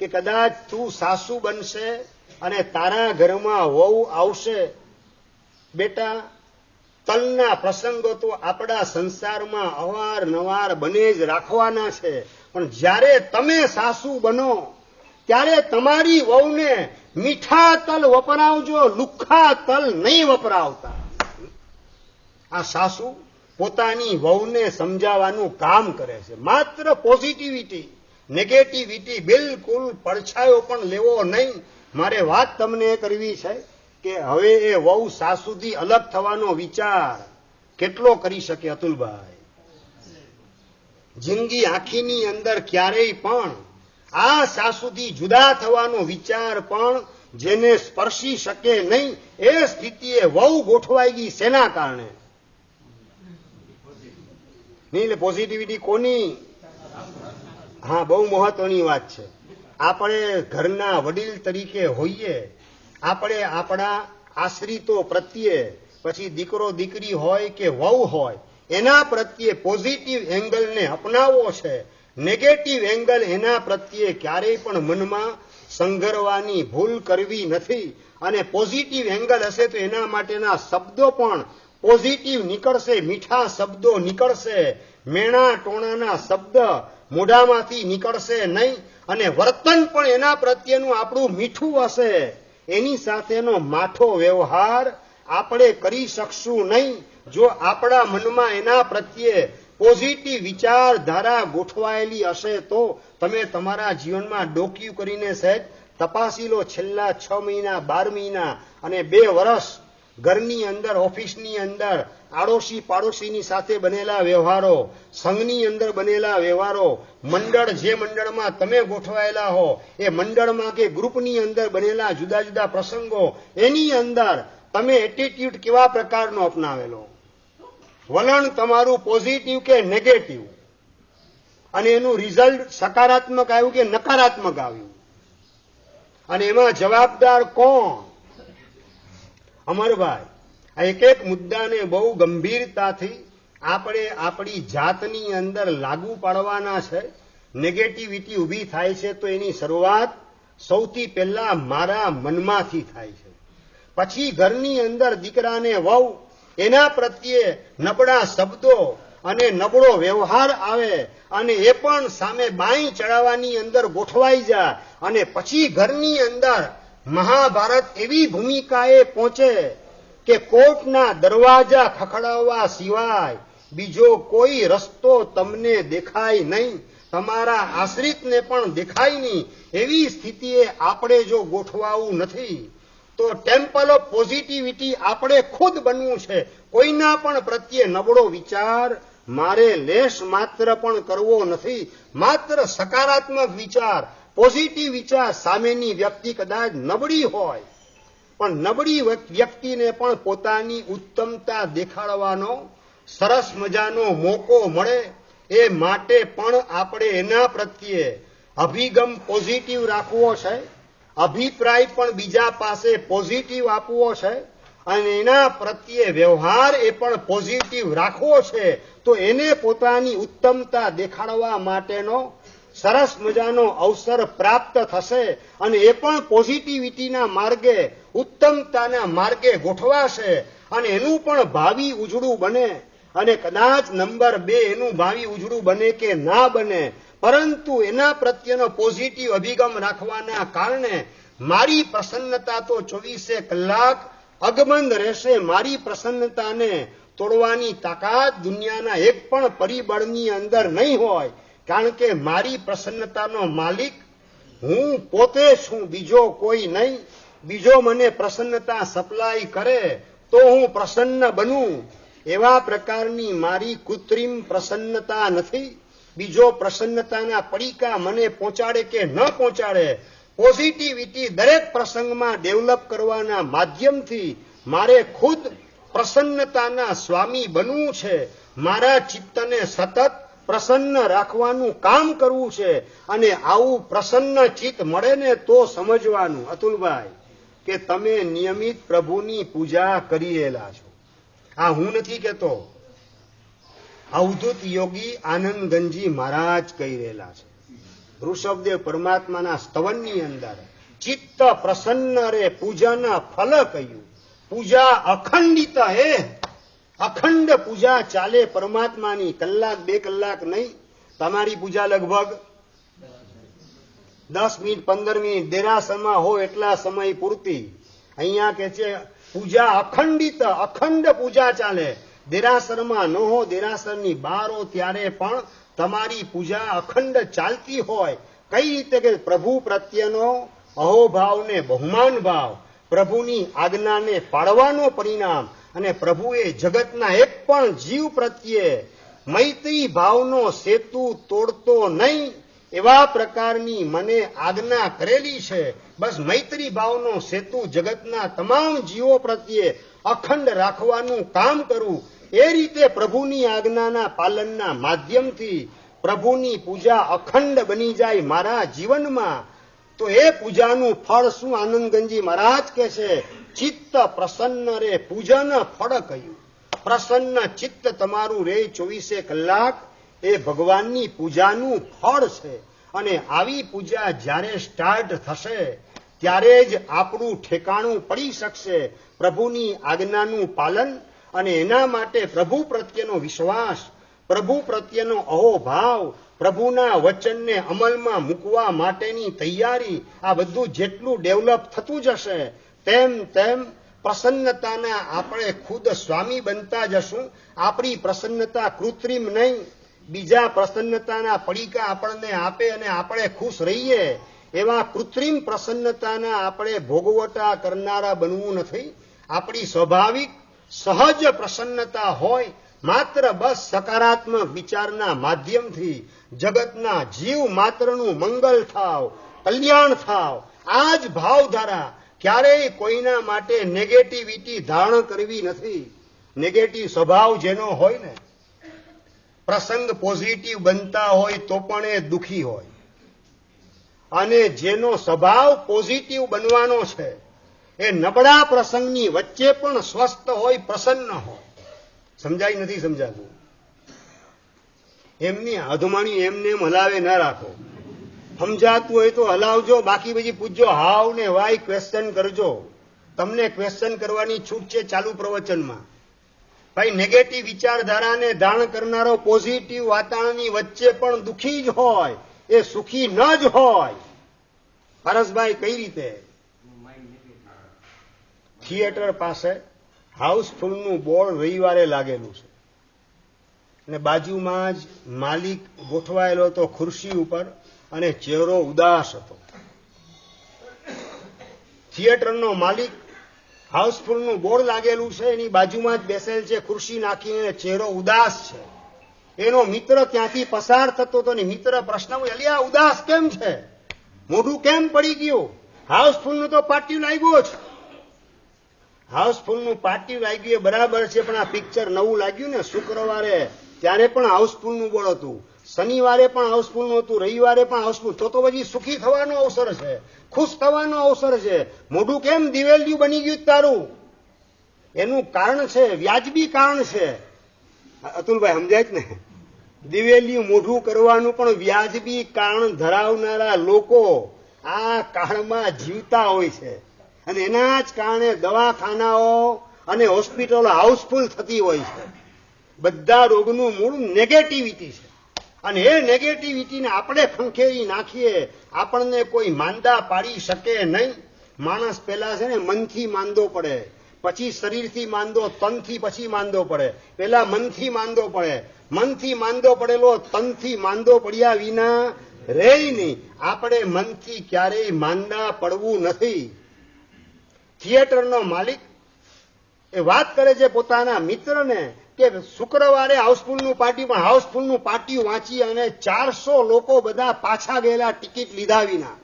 કે કદાચ તું સાસુ બનશે અને તારા ઘરમાં વહુ આવશે. બેટા તલના પ્રસંગો તો આપણા સંસારમાં અવારનવાર બને જ રાખવાના છે, પણ જ્યારે તમે સાસુ બનો ત્યારે તમારી વહુને મીઠા તલ વપરાવજો, લુખ્ખા તલ નહીં વપરાવતા. આ સાસુ પોતાની વહુને સમજાવવાનું કામ કરે છે. માત્ર પોઝિટિવિટી, નેગેટિવિટી બિલકુલ પડછાયો પણ લેવો નહીં. મારે વાત તમને કરવી છે કે હવે એ વહુ સાસુથી અલગ થવાનો વિચાર કેટલો કરી શકે અતુલભાઈ. જિંદગી આખીની અંદર ક્યારેય પણ આ સાસુથી જુદા થવાનો વિચાર પણ જેને સ્પર્શી શકે નહીં, એ સ્થિતિએ વહુ ગોઠવાઈ ગઈ. શેના કારણે? નહીં, એટલે પોઝિટિવિટી કોની? હા, બહુ મહત્વની વાત છે. આપણે ઘરના વડીલ તરીકે હોઈએ, આપણે આપણા આશ્રિતો પ્રત્યે, પછી દીકરો દીકરી હોય કે વહુ હોય, એના પ્રત્યે પોઝિટિવ એંગલને અપનાવવો છે. નેગેટિવ એંગલ એના પ્રત્યે ક્યારેય પણ મનમાં સંઘરવાની ભૂલ કરવી નથી. અને પોઝિટિવ એંગલ હશે તો એના માટેના શબ્દો પણ પોઝિટિવ નીકળશે, મીઠા શબ્દો નીકળશે, મેણા ટોણાના શબ્દ મોઢામાંથી નીકળશે નહીં. અને વર્તન પણ એના પ્રત્યેનું આપણું મીઠું હશે. એની સાથેનો માઠો વ્યવહાર આપણે કરી શકશું નહીં જો આપણા મનમાં એના પ્રત્યે પોઝિટિવ વિચારધારા ગોઠવાયેલી હશે. તો તમે તમારા જીવનમાં ડોકિયું કરીને સહેજ તપાસી લો. છેલ્લા 6 મહિના, 12 મહિના અને 2 વર્ષ ઘરની અંદર, ઓફિસની અંદર, આડોશી પાડોશીની સાથે બનેલા વ્યવહારો, સંઘની અંદર બનેલા વ્યવહારો, મંડળ જે મંડળમાં તમે ગોઠવાયેલા હો એ મંડળમાં કે ગ્રુપની અંદર બનેલા જુદા જુદા પ્રસંગો, એની અંદર તમે એટીટ્યુડ કેવા પ્રકારનો અપનાવેલો, વલણ તમારું પોઝિટિવ કે નેગેટિવ, અને એનું રિઝલ્ટ સકારાત્મક આવ્યું કે નકારાત્મક આવ્યું, અને એમાં જવાબદાર કોણ? અમરભાઈ, આ એક એક મુદ્દાને બહુ ગંભીરતાથી આપણે આપણી જાતની અંદર લાગુ પાડવાના છે. નેગેટિવિટી ઊભી થાય છે તો એની શરૂઆત સૌથી પહેલા મારા મનમાંથી થાય છે. પછી ઘરની અંદર દીકરાને વહુ એના પ્રત્યે નબળા શબ્દો અને નબળો વ્યવહાર આવે, અને એ પણ સામે બાઈ ચડાવવાની અંદર ગોઠવાઈ જાય, અને પછી ઘરની અંદર મહાભારત એવી ભૂમિકાએ પહોંચે કે કોર્ટના દરવાજા ખખડાવવા સિવાય બીજો કોઈ રસ્તો તમને દેખાય નહીં, તમારા આશ્રિતને પણ દેખાય નહીં. એવી સ્થિતિએ આપણે જો ગોઠવાવું નથી તો ટેમ્પલ ઓફ પોઝિટિવિટી આપણે ખુદ બનવું છે. કોઈના પણ પ્રત્યે નબળો વિચાર મારે લેશ માત્ર પણ કરવો નથી. માત્ર સકારાત્મક વિચાર, પોઝિટિવ વિચાર. સામેની વ્યક્તિ કદાચ નબળી હોય, પણ નબળી વ્યક્તિને પણ પોતાની ઉત્તમતા દેખાડવાનો સરસ મજાનો મોકો મળે, એ માટે પણ આપણે એના પ્રત્યે અભિગમ પોઝિટિવ રાખવો છે. અભિપ્રાય પણ બીજા પાસે પોઝિટિવ આપવો છે અને એના પ્રત્યે વ્યવહાર એ પણ પોઝિટિવ રાખવો છે, તો એને પોતાની ઉત્તમતા દેખાડવા માટેનો સરસ મજાનો અવસર પ્રાપ્ત થશે અને એ પણ પોઝિટિવિટીના માર્ગે, ઉત્તમતાના માર્ગે ગોઠવાશે અને એનું પણ ભાવિ ઉજળું બને. અને કદાચ નંબર 2 એનું ભાવિ ઉજળું બને કે ના બને, પરંતુ એના પ્રત્યેનો પોઝિટિવ અભિગમ રાખવાના કારણે મારી પ્રસન્નતા તો 24 કલાક અગમંદ રહેશે. મારી પ્રસન્નતાને તોડવાની તાકાત દુનિયાના એક પણ પરિબળની અંદર નહીં હોય, કારણ કે મારી પ્રસન્નતાનો માલિક હું પોતે છું, બીજો કોઈ નહીં. બીજો મને પ્રસન્નતા સપ્લાય કરે તો હું પ્રસન્ન બનું, એવા પ્રકારની મારી કૃત્રિમ પ્રસન્નતા નથી. બીજો પ્રસન્નતાના પડીકા મને પહોંચાડે કે ન પહોંચાડે, પોઝિટિવિટી દરેક પ્રસંગમાં ડેવલપ કરવાના માધ્યમથી મારે ખુદ પ્રસન્નતાના સ્વામી બનવું છે. મારા ચિત્તને સતત પ્રસન્ન રાખવાનું કામ કરવું છે અને આવું પ્રસન્ન ચિત્ત મળે ને તો સમજવાનું, અતુલભાઈ, કે તમે નિયમિત પ્રભુની પૂજા કરી રહેલા છો. આ હું નથી કહેતો, અવધૂત યોગી આનંદગંજી મહારાજ કહી રહેલા છે. ઋષભદેવ પરમાત્માના સ્તવનની અંદર ચિત્ત પ્રસન્ન રે પૂજન ફલ કહ્યું. પૂજા અખંડિત હે, અખંડ પૂજા ચાલે પરમાત્માની, કલાક 2 કલાક નહીં. તમારી પૂજા લગભગ 10 મિનિટ 15 મિનિટ દેરાસરમાં હોય એટલા સમય પૂરતી. અહીંયા કે છે પૂજા અખંડિત, અખંડ પૂજા ચાલે. દેરાસરમાં ન હો, દેરાસરની બહાર હો, ત્યારે પણ તમારી પૂજા અખંડ ચાલતી હોય. કઈ રીતે? કે પ્રભુ પ્રત્યેનો અહોભાવ ને બહુમાન ભાવ, પ્રભુની આજ્ઞાને પાળવાનો પરિણામ, અને પ્રભુએ જગતના એક પણ જીવ પ્રત્યે મૈત્રી ભાવનો સેતુ તોડતો નહીં એવા પ્રકારની મને આજ્ઞા કરેલી છે. બસ મૈત્રી ભાવનો સેતુ જગતના તમામ જીવો પ્રત્યે અખંડ રાખવાનું કામ કરું. એ રીતે પ્રભુની આજ્ઞાના પાલનના માધ્યમથી પ્રભુની પૂજા અખંડ બની જાય મારા જીવનમાં, તો એ પૂજાનું ફળ શું? આનંદગંજી મહારાજ કે છે ચિત્ત પ્રસન્ન રે પૂજન ફળ કહ્યું. પ્રસન્ન ચિત્ત તમારું રે 24 કલાક એ ભગવાનની પૂજાનું ફળ છે. અને આવી પૂજા જ્યારે સ્ટાર્ટ થશે ત્યારે જ આપણું ઠેકાણું પડી શકશે. પ્રભુની આજ્ઞાનું પાલન અને એના માટે પ્રભુ પ્રત્યેનો વિશ્વાસ, પ્રભુ પ્રત્યેનો અહોભાવ, પ્રભુના વચનને અમલમાં મૂકવા માટેની તૈયારી, આ બધું જેટલું ડેવલપ થતું જશે તેમ તેમ પ્રસન્નતાના આપણે ખુદ સ્વામી બનતા જશું. આપણી પ્રસન્નતા કૃત્રિમ નહીં, બીજા પ્રસન્નતાના પડીકા આપણને આપે અને આપણે ખુશ રહીએ એવા કૃત્રિમ પ્રસન્નતાના આપણે ભોગવટા કરનારા બનવું નથી. આપણી સ્વાભાવિક સહજ પ્રસન્નતા હોય, માત્ર બસ સકારાત્મક વિચારના માધ્યમથી જગતના જીવ માત્રનું મંગલ થાવ, કલ્યાણ થાવ, આ જ ભાવધારા. ક્યારેય કોઈના માટે નેગેટિવિટી ધારણ કરવી નથી. નેગેટિવ સ્વભાવ જેનો હોય ને, પ્રસંગ પોઝિટિવ બનતા હોય તો પણ એ દુઃખી હોય, અને જેનો સ્વભાવ પોઝિટિવ બનવાનો છે એ નબળા પ્રસંગની વચ્ચે પણ સ્વસ્થ હોય, પ્રસન્ન હોય. સમજાય નથી સમજાતું? એમની અધમાણી એમને એમ હલાવે ના રાખો. સમજાતું હોય તો હલાવજો, બાકી પછી પૂછજો, હાવ ને વાય ક્વેશ્ચન કરજો. તમને ક્વેશ્ચન કરવાની છૂટ છે ચાલુ પ્રવચનમાં. ભાઈ, નેગેટિવ વિચારધારાને ધારણ કરનારો પોઝિટિવ વાતાવરણની વચ્ચે પણ દુઃખી જ હોય, એ સુખી ન જ હોય. હરસભાઈ, કઈ રીતે? થિયેટર પાસે હાઉસફુલનું બોર્ડ રવિવારે લાગેલું છે અને બાજુમાં જ માલિક ગોઠવાયેલો હતો ખુરશી ઉપર અને ચહેરો ઉદાસ હતો. થિયેટરનો માલિક હાઉસફુલનું બોર્ડ લાગેલું છે એની બાજુમાં જ બેસેલ છે, ખુરશી નાખીને, ચહેરો ઉદાસ છે. એનો મિત્ર ત્યાંથી પસાર થતો હતો ને મિત્ર પ્રશ્ન પૂછ્યો, અલી આ ઉદાસ કેમ છે? મોઢું કેમ પડી ગયું? હાઉસફુલનું તો પાટિયું લાગ્યું છે. હાઉસફુલનું પાટિયું લાગ્યું એ બરાબર છે, પણ આ પિક્ચર નવું લાગ્યું ને શુક્રવારે, ત્યારે પણ હાઉસફુલનું બોર્ડ હતું. શનિવારે પણ હાઉસફુલ નહોતું, રવિવારે પણ હાઉસફુલ. તો પછી સુખી થવાનો અવસર છે, ખુશ થવાનો અવસર છે. મોઢું કેમ દિવેલિયું બની ગયું તારું? એનું કારણ છે, વ્યાજબી કારણ છે. અતુલભાઈ સમજાય જ ને? દિવેલિયું મોઢું કરવાનું પણ વ્યાજબી કારણ ધરાવનારા લોકો આ કાળમાં જીવતા હોય છે, અને એના જ કારણે દવાખાનાઓ અને હોસ્પિટલો હાઉસફુલ થતી હોય છે. બધા રોગનું મૂળ નેગેટિવિટી છે, અને એ નેગેટિવિટીને આપણે ખંખેરી નાખીએ, આપણને કોઈ માંદા પાડી શકે નહીં. માણસ પેલા છે ને મનથી માંદો પડે, પછી શરીરથી માંદો, તનથી પછી માંદો પડે. પેલા મનથી માંદો પડે, મનથી માંદો પડેલો તનથી માંદો પડ્યા વિના રહે નહીં. આપણે મનથી ક્યારેય માંદા પડવું નથી. થિયેટરનો માલિક એ વાત કરે છે પોતાના મિત્રને કે શુક્રવારે હાઉસફુલનું પાર્ટી, પણ હાઉસફુલનું પાર્ટી વાંચી અને 400 લોકો બધા પાછા ગયેલા ટિકિટ લીધા વિના.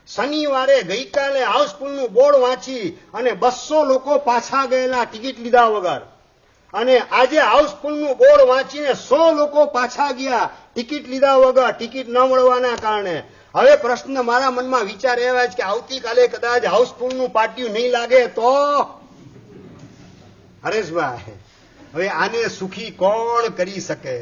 શનિવારે ગઈકાલે હાઉસફુલનું બોર્ડ વાંચી અને 200 લોકો પાછા ગયેલા ટિકિટ લીધા વગર. અને આજે હાઉસફુલનું બોર્ડ વાંચીને 100 લોકો પાછા ગયા ટિકિટ લીધા વગર, ટિકિટ ન મળવાના કારણે. હવે પ્રશ્ન મારા મનમાં વિચાર એવા છે કે આવતીકાલે કદાચ હાઉસફુલનું પાર્ટી નહીં લાગે તો? હરેશભાઈ, હવે આને સુખી કોણ કરી શકે?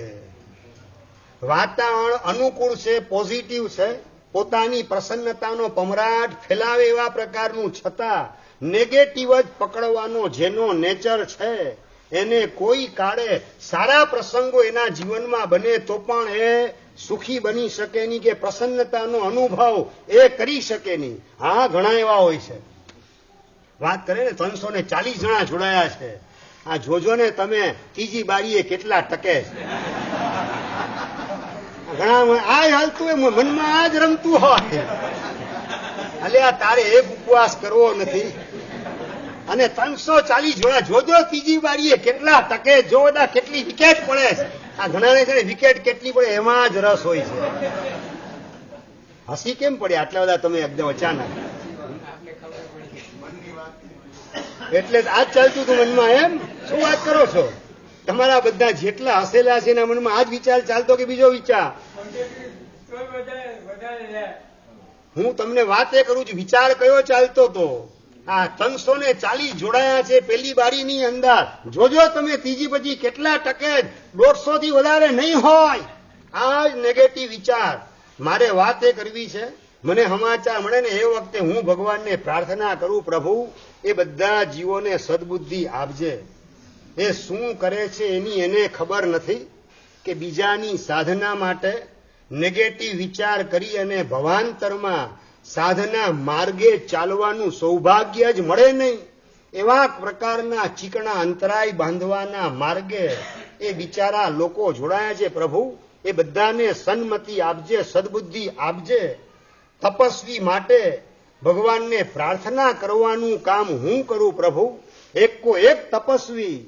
વાતાવરણ અનુકૂળ છે, પોઝિટિવ છે, પોતાની પ્રસન્નતાનો પમરાટ ફેલાવે એવા પ્રકારનું, છતાં નેગેટિવ જ પકડવાનો જેનો નેચર છે, એને કોઈ કાળે સારા પ્રસંગો એના જીવનમાં બને તો પણ એ સુખી બની શકે નહીં, કે પ્રસન્નતાનો અનુભવ એ કરી શકે નહીં. હા, ઘણા એવા હોય છે. વાત કરે ને 340 જણા જોડાયા છે. આ જોજો ને તમે ત્રીજી બારીએ કેટલા ટકે છે. ઘણા આ હાલતું હોય, મનમાં આ જ રમતું હોય. અલ્યા તારે એક ઉપવાસ કરવો નથી, અને 340 જોડા જોજો ત્રીજી બારીએ કેટલા ટકે. જો કેટલી વિકેટ પડે છે. આ ઘણાને છે ને વિકેટ કેટલી પડે એમાં જ રસ હોય છે. હસી કેમ પડે આટલા બધા તમે એકદમ અચાનક? એટલે આ જ ચાલતું હતું મનમાં, એમ? શું વાત કરો છો? તમારા બધા જેટલા હસેલા છે એના મનમાં આ જ વિચાર ચાલતો કે બીજો વિચાર? હું તમને વાત એ કરું છું, વિચાર કયો ચાલતો હતો? આ 340 જોડાયા છે પેલી બારીની અંદર. જોજો તમે ત્રીજી પછી કેટલા ટકે, 150 થી વધારે નહીં હોય. આ જ નેગેટિવ વિચાર. મારે વાત એ કરવી છે, મને સમાચાર મળે ને એ વખતે હું ભગવાનને પ્રાર્થના કરું, પ્રભુ એ બધા જીવોને સદબુદ્ધિ આપજે. એ શું કરે છે એની એને ખબર નથી, કે બીજાની સાધના માટે નેગેટિવ વિચાર કરી અને ભવાંતરમાં સાધના માર્ગે ચાલવાનું સૌભાગ્ય જ મળે નહીં. એવા પ્રકારના ચીકણા અંતરાય બાંધવાના માર્ગે એ બિચારા લોકો જોડાયા છે. પ્રભુ એ બધાને સન્મતિ આપજે, સદબુદ્ધિ આપજે. તપસ્વી માટે ભગવાનને પ્રાર્થના કરવાનું કામ હું કરું પ્રભુ. એકો એક તપસ્વી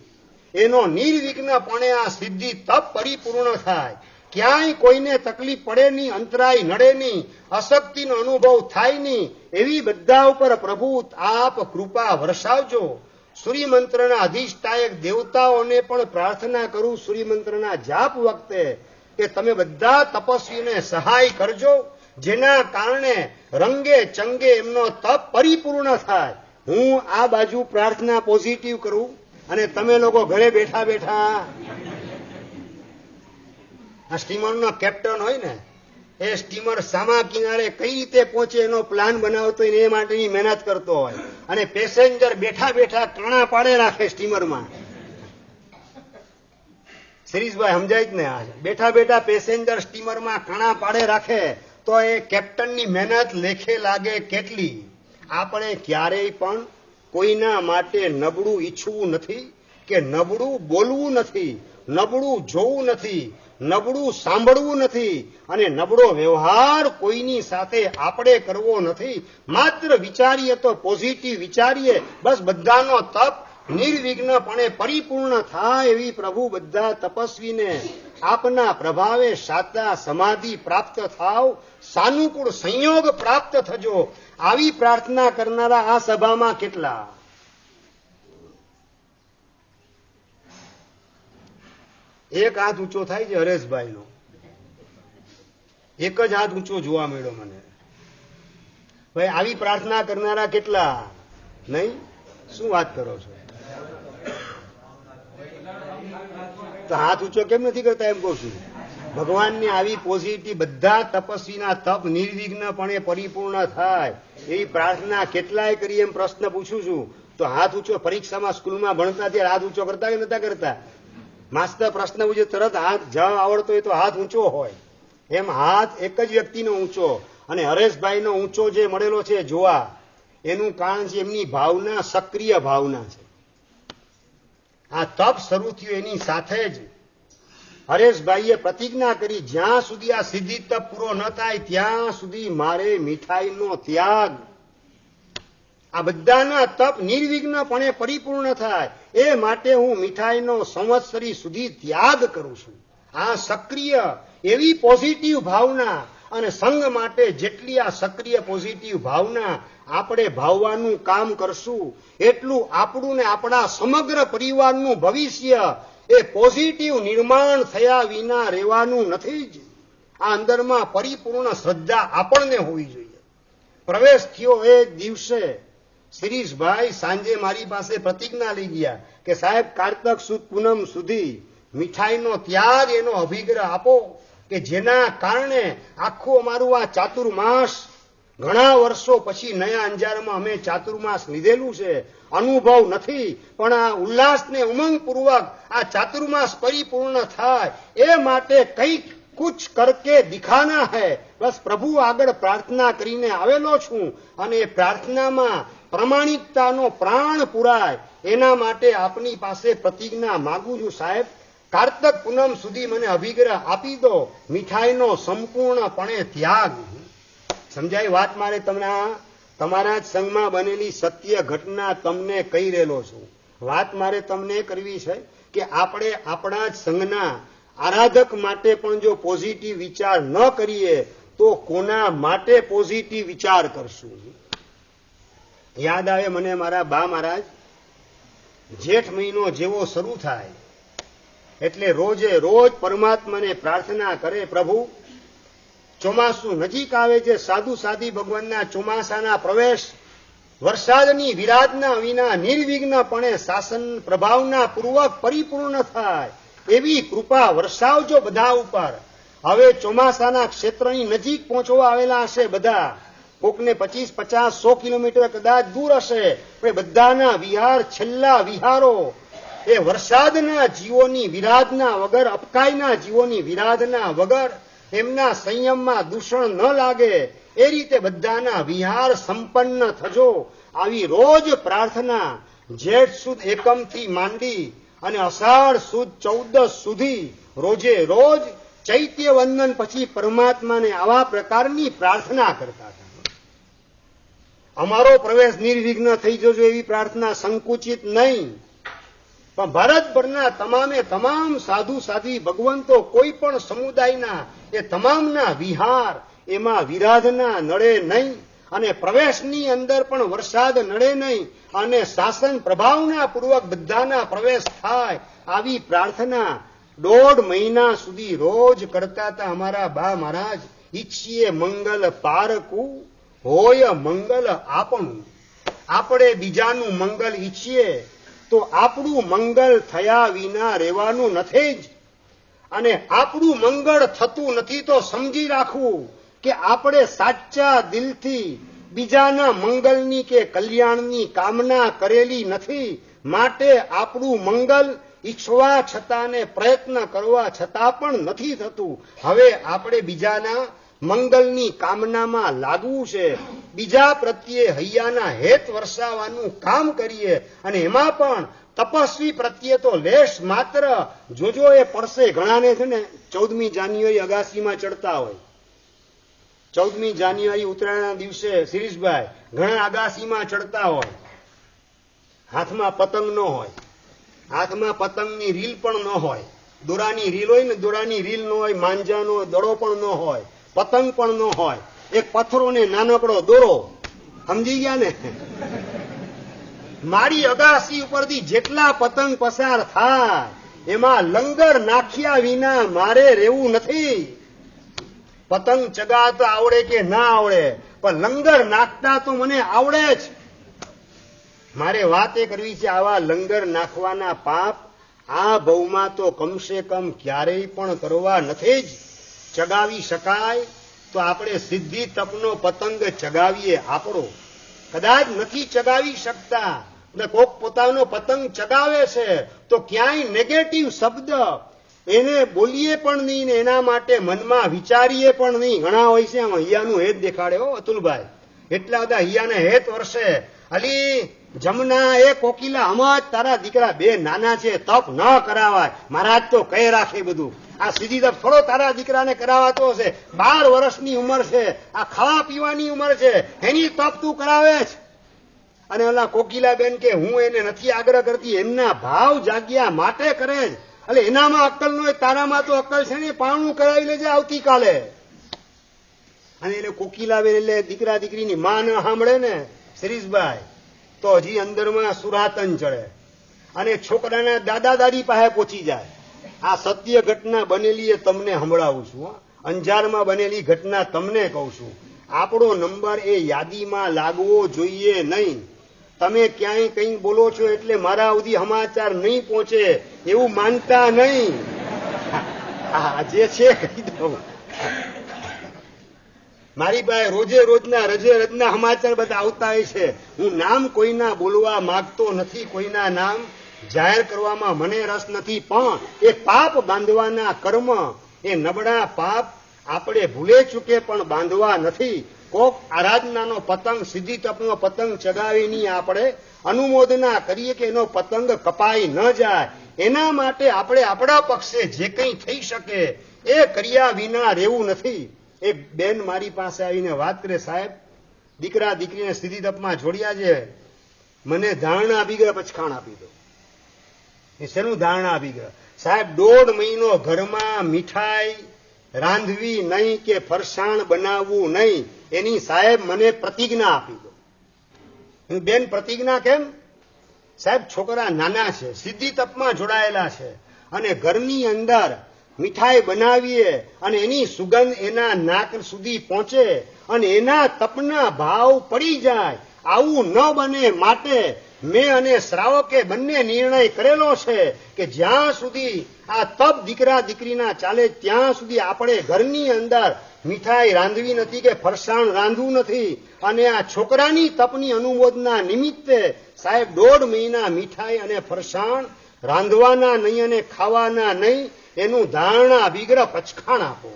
એનો નિર્વિઘ્નપણે આ સિદ્ધિ તપ પરિપૂર્ણ થાય. ક્યાંય કોઈને તકલીફ પડે નહીં, અંતરાય નડે નહીં, અશક્તિનો અનુભવ થાય નહીં, એવી બધા ઉપર પ્રભુ આપ કૃપા વરસાવજો. સૂર્યમંત્રના અધિષ્ઠાયક દેવતાઓને પણ પ્રાર્થના કરું સૂર્યમંત્રના જાપ વખતે, કે તમે બધા તપસ્વીને સહાય કરજો, જેના કારણે રંગે ચંગે એમનો તપ પરિપૂર્ણ થાય. હું આ બાજુ પ્રાર્થના પોઝિટિવ કરું, અને તમે લોકો ઘરે બેઠા બેઠા આ સ્ટીમરનો કેપ્ટન હોય ને, એ સ્ટીમર સામા કિનારે કઈ રીતે પહોંચે એનો પ્લાન બનાવતો હોય, એ માટેની મહેનત કરતો હોય, અને પેસેન્જર બેઠા બેઠા કાણા પાડે રાખે સ્ટીમરમાં. શિરીષભાઈ સમજાય જ ને? આ બેઠા બેઠા પેસેન્જર સ્ટીમરમાં કાણા પાડે રાખે તો એ કેપ્ટનની મહેનત લેખે લાગે કેટલી. આપણે ક્યારેય પણ કોઈના માટે નબળું ઈચ્છવું નથી, કે નબળું બોલવું નથી, નબળું જોવું નથી, નબળું સાંભળવું નથી, અને નબળો વ્યવહાર કોઈની સાથે આપણે કરવો નથી. માત્ર વિચારીએ તો પોઝિટિવ વિચારીએ, બસ બધાનો તપ નિર્વિઘ્નપણે પરિપૂર્ણ થાય એવી પ્રભુ બધા તપસ્વીને આપના પ્રભાવે સાતા સમાધિ પ્રાપ્ત થાવ, સાનુકૂળ સંયોગ પ્રાપ્ત થજો. આવી પ્રાર્થના કરનારા આ સભામાં કેટલા? એક હાથ ઊંચો થાય છે હરેશભાઈનો. એક જ હાથ ઊંચો જોવા મળ્યો મને. ભાઈ આવી પ્રાર્થના કરનારા કેટલા? નહીં? શું વાત કરો છો? તો હાથ ઊંચો કેમ નથી કરતા એમ કહું છું. ભગવાનને આવી પોઝિટિવ બધા તપસ્વીના તપ નિર્વિઘ્નપણે પરિપૂર્ણ થાય એવી પ્રાર્થના કેટલાય કરી એમ પ્રશ્ન પૂછું છું. તો હાથ ઊંચો પરીક્ષામાં સ્કૂલમાં ભણતા ત્યારે હાથ ઊંચો કરતા કે નતા કરતા? માસ્ટર પ્રશ્ન પૂછે તરત હાથ જવાબ આવડતો હોય તો હાથ ઊંચો હોય. એમ હાથ એક જ વ્યક્તિનો ઊંચો, અને હરેશભાઈનો ઊંચો જે મળેલો છે જોવા, એનું કારણ છે એમની ભાવના, સક્રિય ભાવના છે. આ તપ શરૂ થયું એની સાથે જ હરેશભાઈએ પ્રતિજ્ઞા કરી, જ્યાં સુધી આ સિદ્ધિ તપ પૂરો ન થાય ત્યાં સુધી મારે મીઠાઈનો ત્યાગ. આ બધાના તપ નિર્વિઘ્નપણે પરિપૂર્ણ થાય એ માટે હું મીઠાઈનો સંવત્સરી સુધી ત્યાગ કરું છું. આ સક્રિય એવી પોઝિટિવ ભાવના, અને સંઘ માટે જેટલી આ સક્રિય પોઝિટિવ ભાવના આપણે ભાવવાનું કામ કરશું એટલું આપણું ને આપણા સમગ્ર પરિવારનું ભવિષ્ય એ પોઝિટિવ નિર્માણ થયા વિના રહેવાનું નથી જ. આ અંદરમાં પરિપૂર્ણ શ્રદ્ધા આપણને હોવી જોઈએ. પ્રવેશ થયો એ દિવસે શિરીષભાઈ સાંજે મારી પાસે પ્રતિજ્ઞા લઈ ગયા કે સાહેબ કારતક સુદ પૂનમ સુધી મીઠાઈનો ત્યાગ એનો અભિગ્રહ આપો કે જેના કારણે આખું અમારું આ ચાતુર્માસ, ઘણા વર્ષો પછી નયા અંજારમાં અમે ચાતુર્માસ લીધેલું છે, અનુભવ નથી, પણ આ ઉલ્લાસને ઉમંગપૂર્વક આ ચાતુર્માસ પરિપૂર્ણ થાય એ માટે કંઈક કુછ કરકે દિખાના હૈ. બસ પ્રભુ આગળ પ્રાર્થના કરીને આવેલો છું, અને એ પ્રાર્થનામાં પ્રમાણિકતાનો પ્રાણ પુરાય એના માટે આપની પાસે પ્રતિજ્ઞા માંગુ છું. સાહેબ કારતક પૂનમ સુધી મને અભિગ્રહ આપી દો, મીઠાઈનો સંપૂર્ણપણે ત્યાગ. સમજાય વાત? મારે તમને તમારા જ સંઘમાં બનેલી સત્ય ઘટના તમને કહી રહેલો છું. વાત મારે તમને કરવી છે કે આપણે આપણા જ સંઘના આરાધક માટે પણ જો પોઝિટિવ વિચાર ન કરીએ તો કોના માટે પોઝિટિવ વિચાર કરશું? યાદ આવે મને મારા બા મહારાજ, જેઠ મહિનો જેવો શરૂ થાય એટલે રોજે રોજ પરમાત્માને પ્રાર્થના કરે, પ્રભુ ચોમાસું નજીક આવે છે, સાધુ સાધી ભગવાનના ચોમાસાના પ્રવેશ વરસાદની વિરાધના વિના નિર્વિઘ્નપણે શાસન પ્રભાવના પૂર્વક પરિપૂર્ણ થાય એવી કૃપા વરસાવજો બધા ઉપર. હવે ચોમાસાના ક્ષેત્રની નજીક પહોંચવા આવેલા હશે બધા, કોકને 25, 50, 100 કિલોમીટર કદાચ દૂર હશે, પણ બધાના વિહાર, છેલ્લા વિહારો એ વરસાદના જીવોની વિરાધના વગર, અપકાઈના જીવોની વિરાધના વગર એમના સંયમમાં દૂષણ ન લાગે એ રીતે બધાના વિહાર સંપન્ન થજો. આવી રોજ પ્રાર્થના જેઠ સુદ એકમથી માંડી અને અષાઢ સુદ 14 સુધી રોજે રોજ ચૈત્ય વંદન પછી પરમાત્માને આવા પ્રકારની પ્રાર્થના કરતા હતા. અમારો પ્રવેશ નિર્વિઘ્ન થઈ જજો એવી પ્રાર્થના સંકુચિત નહીં, પણ ભારતભરના તમામે તમામ સાધુ સાધી ભગવંતો કોઈ પણ સમુદાયના એ તમામના વિહાર એમાં વિરાધના નડે નહીં, અને પ્રવેશની અંદર પણ વરસાદ નડે નહીં, અને શાસન પ્રભાવના પૂર્વક બધાના પ્રવેશ થાય આવી પ્રાર્થના 1.5 મહિના સુધી રોજ કરતા હતા અમારા બા મહારાજ. ઈચ્છીએ મંગલ પારકું હોય મંગલ આપણું. આપણે બીજાનું મંગલ ઈચ્છીએ તો આપણું મંગલ થયા વિના રહેવાનું નથી જ, અને આપણું મંગળ થતું નથી તો સમજી રાખવું કે આપણે સાચા દિલથી બીજાના મંગલની કે કલ્યાણની કામના કરેલી નથી. માટે આપણું મંગલ ઈચ્છવા છતાં ને પ્રયત્ન કરવા છતાં પણ નથી થતું. હવે આપણે બીજાના મંગલની કામનામાં લાગવું છે, બીજા પ્રત્યે હૈયાના હેત વરસાવવાનું કામ કરીએ, અને એમાં પણ તપસ્વી પ્રત્યે તો લેશ માત્ર જોજો એ પડશે. ઘણાને છે ને 14મી જાન્યુઆરી અગાસીમાં ચડતા હોય, 14મી જાન્યુઆરી ઉત્તરાયણના દિવસે શિરીષભાઈ ઘણા અગાસીમાં ચડતા હોય, હાથમાં પતંગ ન હોય, હાથમાં પતંગની રીલ પણ ન હોય, દોરાની રીલ હોય ને, દોરાની રીલ ન હોય, માંજાનો દડો પણ ન હોય, પતંગ પણ ન હોય, એક પથ્થરો ને નાનકડો દોરો, સમજી ગયા ને? મારી અગાસી ઉપરથી જેટલા પતંગ પસાર થાય એમાં લંગર નાખ્યા વિના મારે રહેવું નથી. પતંગ ચગાવતા આવડે કે ના આવડે, પણ લંગર નાખતા તો મને આવડે જ. મારે વાત એ કરવી છે, આવા લંગર નાખવાના પાપ આ ભવમાં તો કમસે કમ ક્યારેય પણ કરવા નથી જ. ચગાવી શકાય તો આપણે સિદ્ધિ તપનો પતંગ ચગાવીએ આપણો. કદાચ નથી ચગાવી શકતા એટલે કોક પોતાનો પતંગ ચગાવે છે તો ક્યાંય નેગેટિવ શબ્દ એને બોલીએ પણ નહીં ને એના માટે મનમાં વિચારીએ પણ નહીં. ઘણા હોય છે આમ હૈયાનું હેત દેખાડે હો અતુલભાઈ, એટલા બધા હૈયાને હેત વર્ષે. અલી જમના એ કોકિલા હમજ તારા દીકરા બે નાના છે, તપ ન કરાવાય. મહારાજ તો કહી રાખે બધું. આ સીધી તપ થોડો તારા દીકરાને કરાવાતો હશે. 12 વર્ષની ઉંમર છે, આ ખાવા પીવાની ઉંમર છે, એની તપ તું કરાવે છે. અને ઓલા કોકિલાબેન કે હું એને નથી આગ્રહ કરતી, એમના ભાવ જાગ્યા માટે કરે જ. એટલે એનામાં અક્કલ ન હોય, તારામાં તો અક્કલ છે ને, પાણું કરાવી લેજે આવતીકાલે. અને એટલે કોકિલાબેન એટલે દીકરા દીકરીની માં ન સાંભળે ને શિરીષભાઈ, તો હજી અંદરમાં સુરાતન ચડે અને છોકરાના દાદા દાદી પાસે પહોંચી જાય. આ સત્ય ઘટના બનેલી એ તમને સંભળાવું છું. અંજારમાં બનેલી ઘટના તમને કહું છું. આપણો નંબર એ યાદીમાં લાગવો જોઈએ નહીં. તમે ક્યાંય કંઈ બોલો છો એટલે મારા સુધી સમાચાર નહીં પહોંચે એવું માનતા નહીં. જે છે કહી દઉં, મારી પાસે રોજે રોજના રજના સમાચાર બધા આવતા હોય છે. હું નામ કોઈના બોલવા માંગતો નથી, કોઈના નામ જાહેર કરવામાં મને રસ નથી, પણ એ પાપ બાંધવાના કર્મ, એ નબળા પાપ આપણે ભૂલે ચૂકે પણ બાંધવા નથી. કોક આરાધનાનો પતંગ, સિદ્ધિ તપનો પતંગ ચગાવીની આપણે અનુમોદના કરીએ કે એનો પતંગ કપાઈ ન જાય, એના માટે આપણે આપણા પક્ષે જે કંઈ થઈ શકે એ કર્યા વિના રહેવું નથી. એક બેન મારી પાસે આવીને વાત કરે, સાહેબ દીકરા દીકરીને સિદ્ધિ તપમાં જોડ્યા છે, મને ધારણા અભિગ્રહ પચખાણ આપી દો. એ શેનું ધારણા અભિગ્રહ? સાહેબ 1.5 મહિનો ઘરમાં મીઠાઈ રાંધવી નહીં કે ફરસાણ બનાવવું નહીં, એની સાહેબ મને પ્રતિજ્ઞા આપી દો. બેન પ્રતિજ્ઞા કેમ? સાહેબ છોકરા નાના છે, સિદ્ધિ તપમાં જોડાયેલા છે, અને ઘરની અંદર મીઠાઈ બનાવીએ અને એની સુગંધ એના નાક સુધી પહોંચે અને એના તપના ભાવ પડી જાય, આવું ન બને માટે મેં અને શ્રાવકે બંને નિર્ણય કરેલો છે કે જ્યાં સુધી આ તપ દીકરા દીકરીના ચાલે ત્યાં સુધી આપણે ઘરની અંદર મીઠાઈ રાંધવી નથી કે ફરસાણ રાંધવું નથી. અને આ છોકરાની તપની અનુમોદના નિમિત્તે સાહેબ 1.5 મહિના મીઠાઈ અને ફરસાણ રાંધવાના નહીં અને ખાવાના નહીં, એનું ધારણા અભિગ્રહ પચખાણ આપો.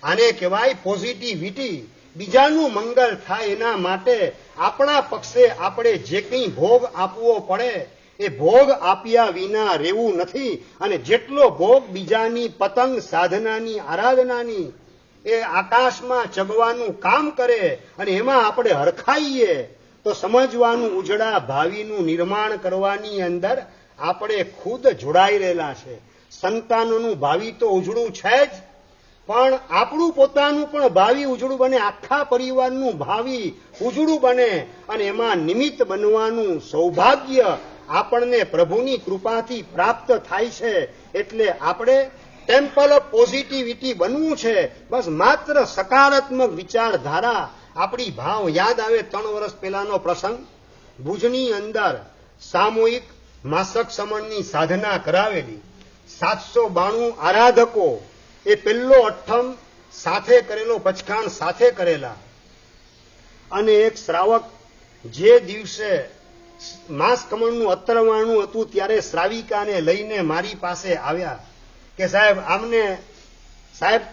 આને કહેવાય પોઝિટિવિટી. બીજાનું મંગળ થાય એના માટે આપણા પક્ષે આપણે જે કંઈ ભોગ આપવો પડે એ ભોગ આપ્યા વિના રહેવું નથી. અને જેટલો ભોગ બીજાની પતંગ સાધનાની આરાધનાની એ આકાશમાં ચગવાનું કામ કરે અને એમાં આપણે હરખાઈએ તો સમજવાનું ઉજળા ભાવિનું નિર્માણ કરવાની અંદર આપણે ખુદ જોડાઈ રહેલા છે. સંતાનોનું ભાવિ તો ઉજળું છે જ, પણ આપણું પોતાનું પણ ભાવિ ઉજળું બને, આખા પરિવારનું ભાવિ ઉજળું બને અને એમાં નિમિત્ત બનવાનું સૌભાગ્ય આપણને પ્રભુની કૃપાથી પ્રાપ્ત થાય છે. એટલે આપણે ટેમ્પલ ઓફ પોઝિટિવિટી બનવું છે. બસ માત્ર સકારાત્મક વિચારધારા આપણી ભાવ. યાદ આવે 3 વર્ષ પહેલાનો પ્રસંગ, ભુજની અંદર સામૂહિક માસક સમણની સાધના કરાવેલી. 792 આરાધકો, એ પહેલો અઠ્ઠમ સાથે કરેલો, પચખાણ સાથે કરેલા. અને એક શ્રાવક જે દિવસે માસ કમળનું અત્તરવાણું હતું ત્યારે શ્રાવિકાને લઈને મારી પાસે આવ્યા કે સાહેબ આમને સાહેબ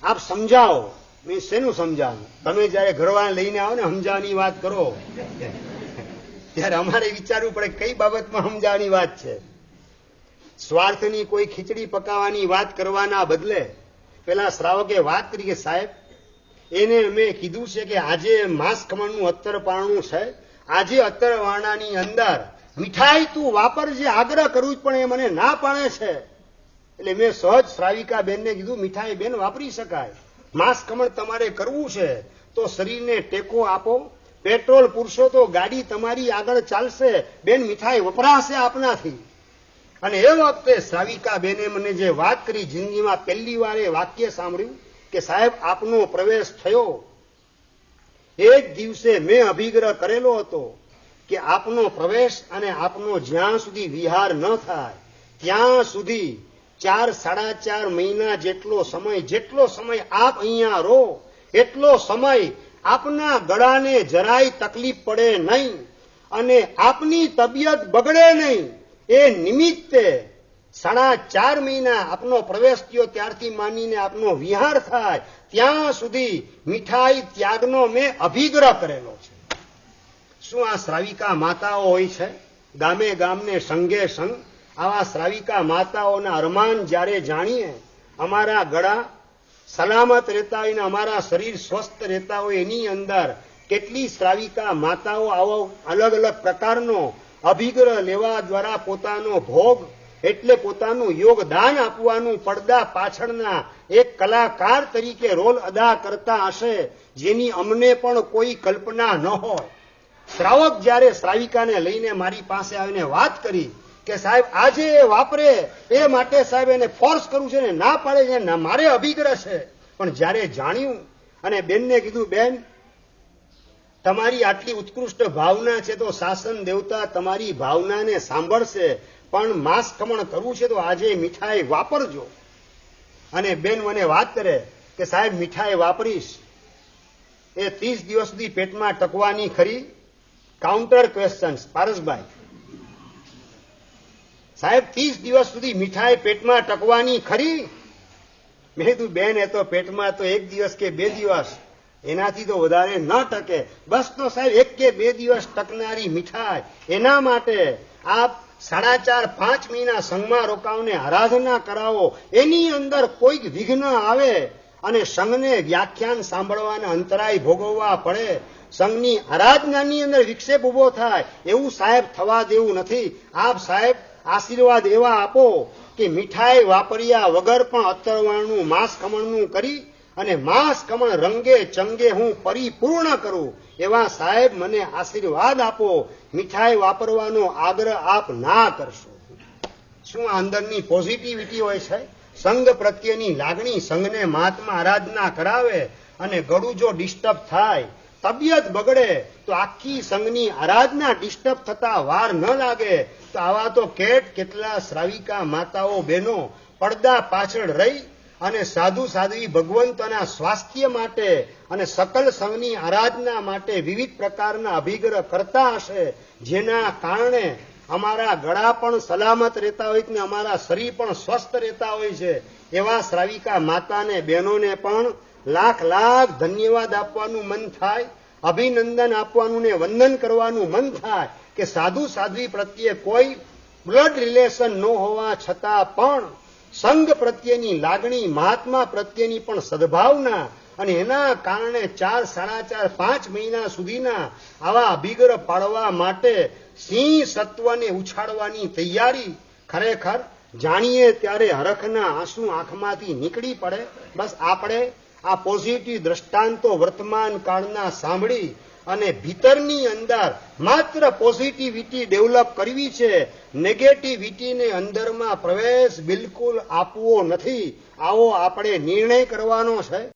આપ સમજાવો. મેં શેનું સમજાવું? તમે જયારે ઘરવાળાને લઈને આવો ને સમજાવવાની વાત કરો ત્યારે અમારે વિચારવું પડે કઈ બાબતમાં સમજાવવાની વાત છે. સ્વાર્થની કોઈ ખીચડી પકાવવાની વાત કરવાના બદલે પેલા શ્રાવકે વાત કરી કે સાહેબ એને મેં કીધું છે કે આજે માસ ખમણનું અત્તરપારણું છે, આજે અત્તરવાણાની અંદર મીઠાઈ તું વાપરજે, આગ્રહ કરું પણ એ મને ના પાડે છે. એટલે મેં સહજ શ્રાવિકા બેનને કીધું મીઠાઈ બેન વાપરી શકાય, માસ ખમણ તમારે કરવું છે તો શરીરને ટેકો આપો, પેટ્રોલ પૂરશો તો ગાડી તમારી આગળ ચાલશે, બેન મીઠાઈ વપરાશે આપનાથી. અને એ વખતે શ્રાવિકા બેને મને જે વાત કરી, જિંદગીમાં પહેલી વાર એ વાક્ય સાંભળ્યું કે સાહેબ આપનો પ્રવેશ થયો, એ જ દિવસે મેં અભિગ્રહ કરેલો હતો કે આપનો પ્રવેશ અને આપનો જ્યાં સુધી વિહાર ન થાય ત્યાં સુધી 4-4.5 મહિના જેટલો સમય આપ અહીંયા રહો, એટલો સમય આપના ગળાને જરાય તકલીફ પડે નહીં અને આપની તબિયત બગડે નહીં, એ નિમિત્તે 4.5 મહિના આપનો પ્રવેશ થયો ત્યારથી માનીને આપનો વિહાર થાય ત્યાં સુધી મીઠાઈ ત્યાગનો મેં અભિગ્રહ કરેલો છે. શું આ શ્રાવિકા માતાઓ હોય છે? ગામે ગામને સંઘે સંઘ આવા શ્રાવિકા માતાઓના અરમાન જ્યારે જાણીએ, અમારા ગળા સલામત રહેતા હોય ને અમારા શરીર સ્વસ્થ રહેતા હોય, એની અંદર કેટલી શ્રાવિકા માતાઓ આવો અલગ અલગ પ્રકારનો અભિગ્રહ લેવા દ્વારા પોતાનો ભોગ એટલે પોતાનું યોગદાન આપવાનું પડદા પાછળના એક કલાકાર તરીકે રોલ અદા કરતા હશે, જેની અમને પણ કોઈ કલ્પના ન હોય. શ્રાવક જ્યારે શ્રાવિકાને લઈને મારી પાસે આવીને વાત કરી કે સાહેબ આજે એ વાપરે એ માટે સાહેબ એને ફોર્સ કરવું છે ને ના પાડે છે, ના મારે અભિગ્રહ છે. પણ જ્યારે જાણ્યું અને બેનને કીધું, બેન તમારી આટલી ઉત્કૃષ્ટ ભાવના છે તો શાસન દેવતા તમારી ભાવનાને સાંભળશે, પણ માંસ ખમણ કરવું છે તો આજે મીઠાઈ વાપરજો. અને બેન મને વાત કરે કે સાહેબ મીઠાઈ વાપરીશ, એ 30 દિવસ સુધી પેટમાં ટકવાની ખરી? Counter questions. પારસભાઈ સાહેબ 30 દિવસ સુધી મીઠાઈ પેટમાં ટકવાની ખરી? મેં કીધું બેન એ તો પેટમાં તો 1 દિવસ કે 2 દિવસ, એનાથી તો વધારે ન ટકે. બસ તો સાહેબ 1 કે 2 દિવસ ટકનારી મીઠાઈ, એના માટે આપ 4.5 મહિના સંઘમાં રોકાવને આરાધના કરાવો, એની અંદર કોઈક વિઘ્ન આવે અને સંઘને વ્યાખ્યાન સાંભળવાના અંતરાય ભોગવવા પડે, સંઘની આરાધનાની અંદર વિક્ષેપ ઉભો થાય, એવું સાહેબ થવા દેવું નથી. આપ સાહેબ આશીર્વાદ એવા આપો કે મીઠાઈ વાપર્યા વગર પણ અત્તરવાળનું માંસ ખમણનું કરી અને માંસ ખમણ રંગે ચંગે હું પરિપૂર્ણ કરું, એવા સાહેબ મને આશીર્વાદ આપો. મીઠાઈ વાપરવાનો આગ્રહ આપ ના કરશો. શું આ અંદરની પોઝિટિવિટી હોય છે? સંઘ પ્રત્યેની લાગણી સંઘને મહાત્મા આરાધના કરાવે અને ગળું જો ડિસ્ટર્બ થાય, તબિયત બગડે તો આખી સંઘની આરાધના ડિસ્ટર્બ થતા વાર ન લાગે. તો આવા તો કેટલા શ્રાવિકા માતાઓ બહેનો પડદા પાછળ રહી અને સાધુ સાધ્વી ભગવંતના સ્વાસ્થ્ય માટે અને સકલ સંઘની આરાધના માટે વિવિધ પ્રકારના અભિગ્રહ કરતા હશે, જેના કારણે અમારા ગળા પણ સલામત રહેતા હોય છે ને અમારા શરીર પણ સ્વસ્થ રહેતા હોય છે. એવા શ્રાવિકા માતાને બહેનોને પણ લાખ લાખ ધન્યવાદ આપવાનું મન થાય, અભિનંદન આપવાનું ને વંદન કરવાનું મન થાય કે સાધુ સાધ્વી પ્રત્યે કોઈ બ્લડ રિલેશન ન હોવા છતાં પણ સંઘ પ્રત્યેની લાગણી, મહાત્મા પ્રત્યેની પણ સદભાવના અને એના કારણે 4-4.5 મહિના સુધીના આવા અભિગ્રહ પાડવા માટે સિંહ સત્વને ઉછાળવાની તૈયારી. ખરેખર જાણીએ ત્યારે હરખના આંસુ આંખમાંથી નીકળી પડે. બસ આપણે આ પોઝિટિવ દ્રષ્ટાંતો વર્તમાન કાળના સાંભળી અને ભીતરની અંદર માત્ર પોઝિટિવિટી ડેવલપ કરવી છે, નેગેટિવિટીને અંદરમાં પ્રવેશ બિલકુલ આપવો નથી. આવો આપણે નિર્ણય કરવાનો છે.